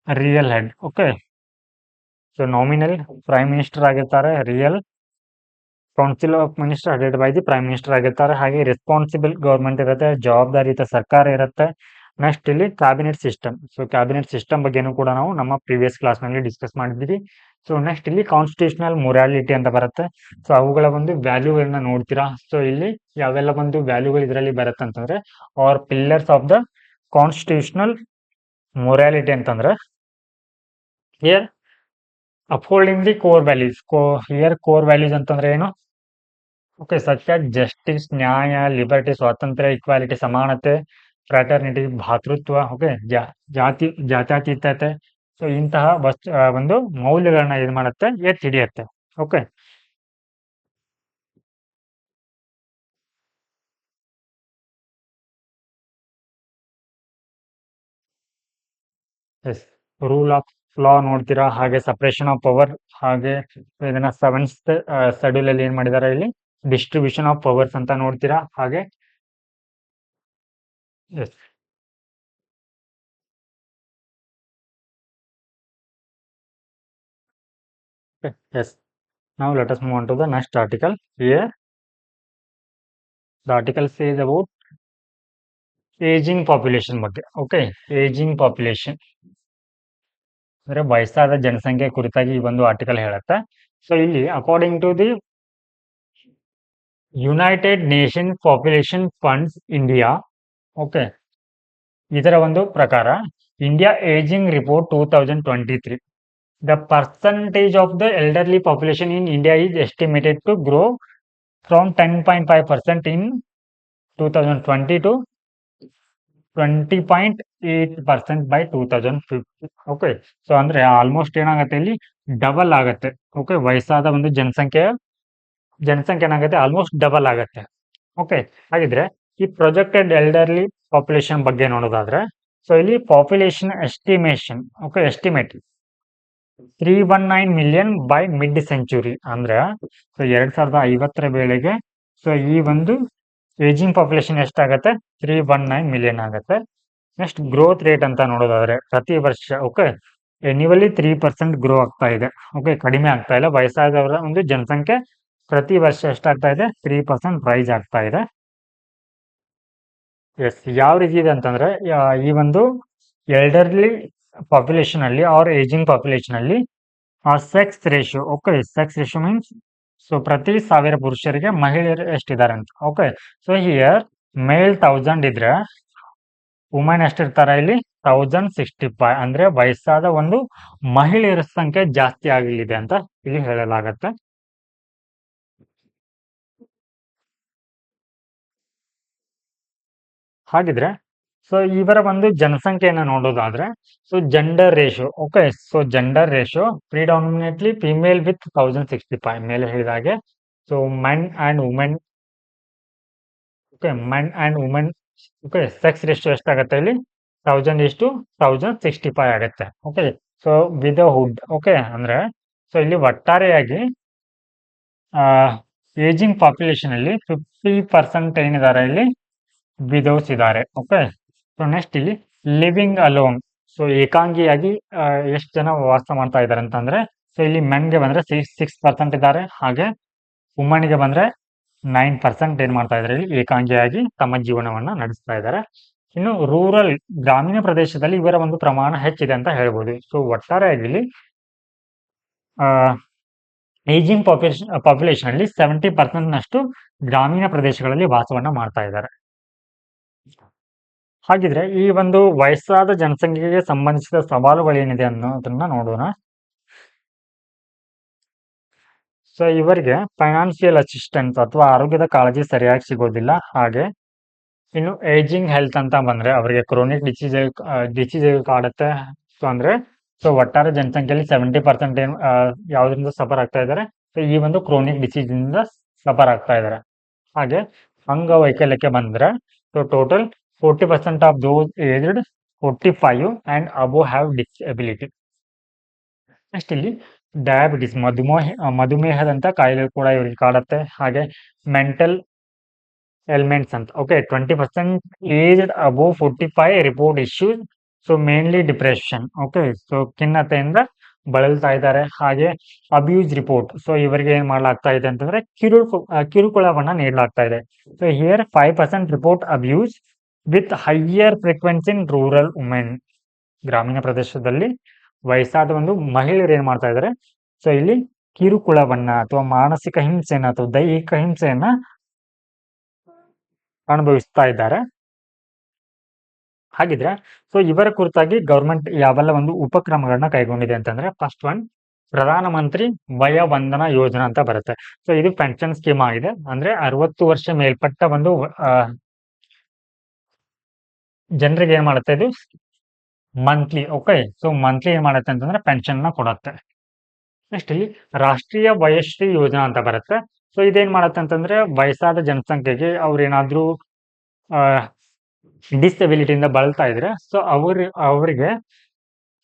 A: real head. Okay, so nominal prime minister ಆಗಿರ್ತಾರೆ, real council of minister headed by the prime minister ಆಗಿರ್ತಾರೆ. ಹಾಗೆ responsible government ಇರುತ್ತೆ, ಜವಾಬ್ದಾರಿಯುತ ಸರ್ಕಾರ ಇರುತ್ತೆ. ನೆಕ್ಸ್ಟ್ ಇಲ್ಲಿ cabinet system. So cabinet system ಬಗ್ಗೆನೂ ಕೂಡ ನಾವು ನಮ್ಮ ಪ್ರೀವಿಯಸ್ ಕ್ಲಾಸ್ನಲ್ಲಿ ಡಿಸ್ಕಸ್ ಮಾಡಿದ್ವಿ. ಸೊ ನೆಕ್ಸ್ಟ್ ಇಲ್ಲಿ ಕಾನ್ಸ್ಟಿಟ್ಯೂಷನಲ್ ಮೊರಾಲಿಟಿ ಅಂತ ಬರುತ್ತೆ. ಸೊ ಅವುಗಳ ಒಂದು ವ್ಯಾಲ್ಯೂಗಳನ್ನ ನೋಡ್ತೀರಾ. ಸೊ ಇಲ್ಲಿ ಯಾವೆಲ್ಲ ಒಂದು ವ್ಯಾಲ್ಯೂಗಳು ಇದರಲ್ಲಿ ಬರುತ್ತೆ ಅಂತಂದ್ರೆ are pillars of the constitutional morality ಅಂತಂದ್ರೆ here upholding the core values. Here core values ಅಂತಂದ್ರೆ ಏನು? ಓಕೆ, ಸಚ್ ಆಸ್ ಜಸ್ಟಿಸ್, ನ್ಯಾಯ, ಲಿಬರ್ಟಿ, ಸ್ವಾತಂತ್ರ್ಯ, ಇಕ್ವಾಲಿಟಿ, ಸಮಾನತೆ, ಫ್ರಾಟರ್ನಿಟಿ, ಭಾತೃತ್ವ, ಓಕೆ, ಜಾತ್ಯತೀತತೆ. ಸೊ ಇಂತಹ ಒಂದು ಮೌಲ್ಯಗಳನ್ನ ಇದು ಮಾಡುತ್ತೆ, ಎತ್ತಿ ಹಿಡಿಯುತ್ತೆ. Okay, yes, rule of law ನೋಡ್ತೀರಾ, ಹಾಗೆ ಸಪರೇಷನ್ ಆಫ್ ಪವರ್, ಹಾಗೆ ಇದನ್ನ ಸೆವೆಂತ್ ಶೆಡ್ಯೂಲ್ ಅಲ್ಲಿ ಏನ್ ಮಾಡಿದಾರೆ ಇಲ್ಲಿ ಡಿಸ್ಟ್ರಿಬ್ಯೂಷನ್ ಆಫ್ ಪವರ್ಸ್ ಅಂತ ನೋಡ್ತೀರಾ. ಹಾಗೆ yes, yes, now let us move on to the next article. Here the article says about aging population ಬಗ್ಗೆ. ಓಕೆ, ಏಜಿಂಗ್ ಪಾಪ್ಯುಲೇಷನ್ ಅಂದ್ರೆ ವಯಸ್ಸಾದ ಜನಸಂಖ್ಯೆ ಕುರಿತಾಗಿ ಈ ಒಂದು ಆರ್ಟಿಕಲ್ ಹೇಳುತ್ತೆ. ಸೊ ಇಲ್ಲಿ according to the United Nation Population Funds India, okay, ಇದರ ಒಂದು ಪ್ರಕಾರ India ageing report 2023, the percentage of the elderly population in India is estimated to grow from 10.5% in 2020 to 20.8% by 2050. Okay, so ಅಂದ್ರೆ almost ಏನಾಗುತ್ತೆ ಇಲ್ಲಿ double ಆಗುತ್ತೆ. Okay, ವಯಸ್ಸಾದ ಒಂದು ಜನಸಂಖ್ಯೆ ಏನಾಗುತ್ತೆ ಆಲ್ಮೋಸ್ಟ್ ಡಬಲ್ ಆಗುತ್ತೆ. ಓಕೆ, ಹಾಗಿದ್ರೆ ಈ ಪ್ರೊಜೆಕ್ಟೆಡ್ ಎಲ್ಡರ್ಲಿ ಪಾಪ್ಯುಲೇಷನ್ ಬಗ್ಗೆ ನೋಡೋದಾದ್ರೆ, ಸೊ ಇಲ್ಲಿ population estimation, okay, estimate 319 million by mid century ಅಂದ್ರೆ ಸೊ 2050ರ ವೇಳೆಗೆ ಸೊ ಈ ಒಂದು ಏಜಿಂಗ್ ಪಾಪ್ಯುಲೇಷನ್ ಎಷ್ಟಾಗತ್ತೆ? 319 ಮಿಲಿಯನ್ ಆಗುತ್ತೆ. ನೆಕ್ಸ್ಟ್ ಗ್ರೋತ್ ರೇಟ್ ಅಂತ ನೋಡೋದಾದ್ರೆ ಪ್ರತಿ ವರ್ಷ, ಓಕೆ, ಎನ್ಯುವಲಿ 3% ಗ್ರೋ ಆಗ್ತಾ ಇದೆ. ಓಕೆ, ಕಡಿಮೆ ಆಗ್ತಾ ಇಲ್ಲ. ವಯಸ್ಸಾದವರ ಒಂದು ಜನಸಂಖ್ಯೆ ಪ್ರತಿ ವರ್ಷ ಎಷ್ಟಾಗ್ತಾ ಇದೆ? 3% ರೈಸ್ ಆಗ್ತಾ ಇದೆ. ಎಸ್, ಯಾವ ರೀತಿ ಇದೆ ಅಂತಂದ್ರೆ ಈ ಒಂದು ಎಲ್ಡರ್ಲಿ ಪಾಪ್ಯುಲೇಷನ್ ಅಲ್ಲಿ ಆರ್ ಏಜಿಂಗ್ ಪಾಪ್ಯುಲೇಷನ್ ಅಲ್ಲಿ sex ratio, okay, sex ratio means so ಪ್ರತಿ 1000 ಪುರುಷರಿಗೆ ಮಹಿಳೆಯರು ಎಷ್ಟಿದ್ದಾರೆ ಅಂತ. ಓಕೆ, ಸೊ ಹಿಯರ್ ಮೇಲ್ 1000 ಇದ್ರೆ ವುಮೆನ್ ಎಷ್ಟಿರ್ತಾರೆ ಇಲ್ಲಿ 1065, ಅಂದ್ರೆ ವಯಸ್ಸಾದ ಒಂದು ಮಹಿಳೆಯರ ಸಂಖ್ಯೆ ಜಾಸ್ತಿ ಆಗಲಿದೆ ಅಂತ ಇಲ್ಲಿ ಹೇಳಲಾಗತ್ತೆ. ಹಾಗಿದ್ರೆ ಸೊ ಇವರ ಒಂದು ಜನಸಂಖ್ಯೆಯನ್ನು ನೋಡೋದಾದ್ರೆ so gender ratio, okay, so gender ratio predominantly female with 1065 ಮೇಲೆ ಹೇಳಿದಾಗೆ. So men and women, okay, men and women, okay, sex ratio ಎಷ್ಟಾಗತ್ತೆ ಇಲ್ಲಿ 1000:1065 ಆಗುತ್ತೆ. ಓಕೆ, ಸೊ ವಿಧಹುಡ್, ಓಕೆ, ಅಂದ್ರೆ ಸೊ ಇಲ್ಲಿ ಒಟ್ಟಾರೆಯಾಗಿ ಏಜಿಂಗ್ ಪಾಪ್ಯುಲೇಷನ್ ಅಲ್ಲಿ 50% ಏನಿದ್ದಾರೆ ಇಲ್ಲಿ ವಿಧೋಸ್ ಇದ್ದಾರೆ. ಓಕೆ, ಸೊ ನೆಕ್ಸ್ಟ್ ಇಲ್ಲಿ ಲಿವಿಂಗ್ ಅಲೋನ್, ಸೊ ಏಕಾಂಗಿಯಾಗಿ ಎಷ್ಟು ಜನ ವಾಸ ಮಾಡ್ತಾ ಇದ್ದಾರೆ ಅಂತಂದ್ರೆ ಸೊ ಇಲ್ಲಿ ಮೆನ್ಗೆ ಬಂದ್ರೆ 6% ಇದ್ದಾರೆ, ಹಾಗೆ ವುಮನ್ಗೆ ಬಂದ್ರೆ 9% ಏನ್ ಮಾಡ್ತಾ ಇದ್ದಾರೆ ಇಲ್ಲಿ ಏಕಾಂಗಿಯಾಗಿ ತಮ್ಮ ಜೀವನವನ್ನ ನಡೆಸ್ತಾ ಇದ್ದಾರೆ. ಇನ್ನು ರೂರಲ್, ಗ್ರಾಮೀಣ ಪ್ರದೇಶದಲ್ಲಿ ಇವರ ಒಂದು ಪ್ರಮಾಣ ಹೆಚ್ಚಿದೆ ಅಂತ ಹೇಳ್ಬೋದು. ಸೊ ಒಟ್ಟಾರೆಯಾಗಿ ಇಲ್ಲಿ ಏಜಿಂಗ್ ಪಾಪ್ಯುಲೇಷನ್ ಅಲ್ಲಿ 70% ನಷ್ಟು ಗ್ರಾಮೀಣ ಪ್ರದೇಶಗಳಲ್ಲಿ ವಾಸವನ್ನ ಮಾಡ್ತಾ ಇದ್ದಾರೆ. ಹಾಗಿದ್ರೆ ಈ ಒಂದು ವಯಸ್ಸಾದ ಜನಸಂಖ್ಯೆಗೆ ಸಂಬಂಧಿಸಿದ ಸವಾಲುಗಳೇನಿದೆ ಅನ್ನೋದನ್ನ ನೋಡೋಣ. ಸೊ ಇವರಿಗೆ ಫೈನಾನ್ಷಿಯಲ್ ಅಸಿಸ್ಟೆನ್ಸ್ ಅಥವಾ ಆರೋಗ್ಯದ ಕಾಳಜಿ ಸರಿಯಾಗಿ ಸಿಗೋದಿಲ್ಲ. ಹಾಗೆ ಇನ್ನು ಏಜಿಂಗ್ ಹೆಲ್ತ್ ಅಂತ ಬಂದ್ರೆ ಅವರಿಗೆ ಕ್ರೋನಿಕ್ ಡಿಸೀಸ್ ಕಾಡುತ್ತೆ. ಸೊ ಅಂದ್ರೆ ಸೊ ಒಟ್ಟಾರೆ ಜನಸಂಖ್ಯೆಯಲ್ಲಿ 70% ಏನು ಯಾವ್ದ್ರಿಂದ ಸಫರ್ ಆಗ್ತಾ ಇದ್ದಾರೆ? ಸೊ ಈ ಒಂದು ಕ್ರೋನಿಕ್ ಡಿಸೀಸ್ ಇಂದ ಸಫರ್ ಆಗ್ತಾ ಇದ್ದಾರೆ. ಹಾಗೆ ಅಂಗವೈಕಲ್ಯಕ್ಕೆ ಬಂದ್ರೆ so total 40% of those aged 45 and above have disability. Next ಇಲ್ಲಿ ಡಯಾಬಿಟಿಸ್, ಮಧುಮೇಹದಂತ ಕಾಯಿಲೆ ಕೂಡ ಇವರಿಗೆ ಕಾಡುತ್ತೆ. ಹಾಗೆ ಮೆಂಟಲ್ ಎಲ್ಮೆಂಟ್ಸ್ ಅಂತ, okay, 20% aged above 45 report issues, so mainly depression. Okay, so ಖಿನ್ನತೆಯಿಂದ ಬಳಲ್ತಾ ಇದ್ದಾರೆ. ಹಾಗೆ ಅಬ್ಯೂಸ್ ರಿಪೋರ್ಟ್, ಸೊ ಇವರಿಗೆ ಏನ್ ಮಾಡಲಾಗ್ತಾ ಇದೆ ಅಂತಂದ್ರೆ ಕಿರುಕುಳವನ್ನ ನೀಡಲಾಗ್ತಾ ಇದೆ. So here 5% report abuse with higher frequency in rural women. ಗ್ರಾಮೀಣ ಪ್ರದೇಶದಲ್ಲಿ ವಯಸ್ಸಾದ ಒಂದು ಮಹಿಳೆಯರು ಏನ್ ಮಾಡ್ತಾ ಇದ್ದಾರೆ, ಸೊ ಇಲ್ಲಿ ಕಿರುಕುಳವನ್ನ ಅಥವಾ ಮಾನಸಿಕ ಹಿಂಸೆಯನ್ನ ಅಥವಾ ದೈಹಿಕ ಹಿಂಸೆಯನ್ನ ಅನುಭವಿಸ್ತಾ ಇದ್ದಾರೆ. ಹಾಗಿದ್ರೆ ಸೊ ಇವರ ಕುರಿತಾಗಿ ಗವರ್ಮೆಂಟ್ ಯಾವೆಲ್ಲ ಒಂದು ಉಪಕ್ರಮಗಳನ್ನ ಕೈಗೊಂಡಿದೆ ಅಂತಂದ್ರೆ, ಫಸ್ಟ್ ಒನ್ ಪ್ರಧಾನ ಮಂತ್ರಿ ವಯ ವಂದನಾ ಯೋಜನಾ ಅಂತ ಬರುತ್ತೆ. ಸೊ ಇದು ಪೆನ್ಷನ್ ಸ್ಕೀಮ್ ಆಗಿದೆ. ಅಂದ್ರೆ 60 ವರ್ಷ ಮೇಲ್ಪಟ್ಟ ಒಂದು ಜನರಿಗೆ ಏನ್ ಮಾಡುತ್ತೆ ಇದು ಮಂತ್ಲಿ. ಓಕೆ, ಸೊ ಮಂತ್ಲಿ ಏನ್ ಮಾಡುತ್ತೆ ಅಂತಂದ್ರೆ ಪೆನ್ಷನ್ ನ ಕೊಡುತ್ತೆ. ನೆಕ್ಸ್ಟ್ ಇಲ್ಲಿ ರಾಷ್ಟ್ರೀಯ ವಯಶ್ರೀ ಯೋಜನಾ ಅಂತ ಬರುತ್ತೆ. ಸೊ ಇದೇನ್ ಮಾಡುತ್ತೆ ಅಂತಂದ್ರೆ ವಯಸ್ಸಾದ ಜನಸಂಖ್ಯೆಗೆ ಅವ್ರೇನಾದ್ರೂ ಡಿಸೆಬಿಲಿಟಿಯಿಂದ ಬಳಲ್ತಾ ಇದ್ರೆ ಸೊ ಅವರಿಗೆ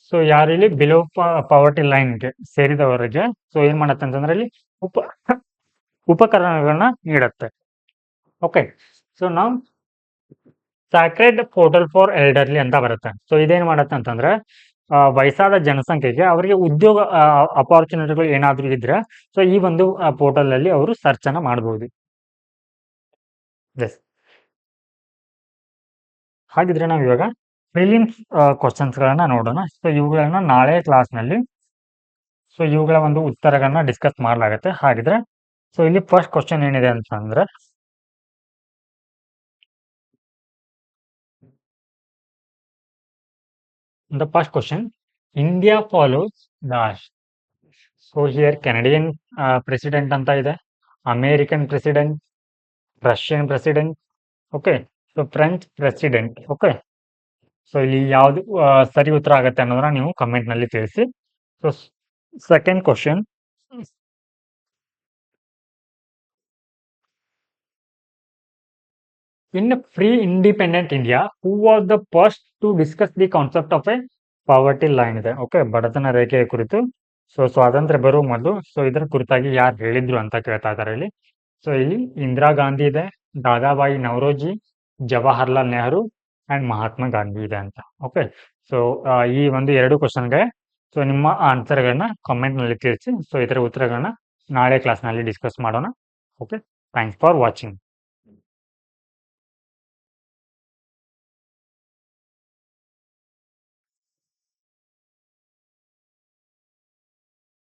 A: ಸೊ ಯಾರಿಲ್ಲಿ ಬಿಲೋ ಪಾವರ್ಟಿ ಲೈನ್ಗೆ ಸೇರಿದವರಿಗೆ ಸೊ ಏನ್ ಮಾಡತ್ತೆ ಅಂತಂದ್ರೆ ಇಲ್ಲಿ ಉಪಕರಣಗಳನ್ನ ನೀಡುತ್ತೆ. ಓಕೆ, ಸೊ ನಾವು ಸ್ಯಾಕ್ರೆಡ್ ಪೋರ್ಟಲ್ ಫಾರ್ ಎಲ್ಡರ್ಲಿ ಅಂತ ಬರುತ್ತೆ. ಸೊ ಇದೇನ್ ಮಾಡತ್ತೆ ಅಂತಂದ್ರೆ ವಯಸ್ಸಾದ ಜನಸಂಖ್ಯೆಗೆ ಅವರಿಗೆ ಉದ್ಯೋಗ ಅಪಾರ್ಚುನಿಟಿಗಳು ಏನಾದ್ರೂ ಇದ್ರೆ ಸೊ ಈ ಒಂದು ಪೋರ್ಟಲ್ ಅಲ್ಲಿ ಅವರು ಸರ್ಚ್ ಅನ್ನ ಮಾಡಬಹುದು. ಎಸ್, ಹಾಗಿದ್ರೆ ನಾವು ಇವಾಗ ಪ್ರಿಲಿಮ್ಸ್ ಕ್ವಶನ್ಸ್ ಗಳನ್ನ ನೋಡೋಣ. ಸೊ ಇವುಗಳನ್ನ ನಾಳೆ ಕ್ಲಾಸ್ ನಲ್ಲಿ ಸೊ ಇವುಗಳ ಒಂದು ಉತ್ತರಗಳನ್ನ ಡಿಸ್ಕಸ್ ಮಾಡಲಾಗುತ್ತೆ. ಹಾಗಿದ್ರೆ ಸೊ ಇಲ್ಲಿ ಫಸ್ಟ್ ಕ್ವಶನ್ ಏನಿದೆ ಅಂತಂದ್ರೆ, the first question, India follows dash. So here Canadian president ಅಂತ ಇದೆ, American president, Russian president, okay, so French president. Okay, so ಇಲ್ಲಿ ಯಾವ್ದು ಸರಿ ಉತ್ತರ ಆಗುತ್ತೆ ಅನ್ನೋದನ್ನ ನೀವು ಕಮೆಂಟ್ ನಲ್ಲಿ ತಿಳಿಸಿ. So second question, in pre-independent India, who was the first to discuss the concept of a poverty line ಇದೆ. ಓಕೆ, ಬಡತನ ರೇಖೆಯ ಕುರಿತು ಸೊ ಸ್ವಾತಂತ್ರ್ಯ ಬರುವ ಮೊದಲು ಸೊ ಇದರ ಕುರಿತಾಗಿ ಯಾರು ಹೇಳಿದ್ರು ಅಂತ ಕೇಳ್ತಾ ಇದ್ದಾರೆ ಇಲ್ಲಿ. ಸೊ ಇಲ್ಲಿ ಇಂದಿರಾ ಗಾಂಧಿ ಇದೆ, ದಾದಾಬಾಯಿ ನವರೋಜಿ, ಜವಾಹರ್ಲಾಲ್ ನೆಹರು ಅಂಡ್ ಮಹಾತ್ಮ ಗಾಂಧಿ ಇದೆ ಅಂತ. ಓಕೆ, ಸೊ ಈ ಒಂದು 2 ಕ್ವಶನ್ಗೆ ಸೊ ನಿಮ್ಮ ಆನ್ಸರ್ಗಳನ್ನ ಕಾಮೆಂಟ್ ನಲ್ಲಿ ತಿಳಿಸಿ. ಸೊ ಇದರ ಉತ್ತರಗಳನ್ನ ನಾಳೆ ಕ್ಲಾಸ್ ನಲ್ಲಿ ಡಿಸ್ಕಸ್ ಮಾಡೋಣ. Okay, thanks for watching.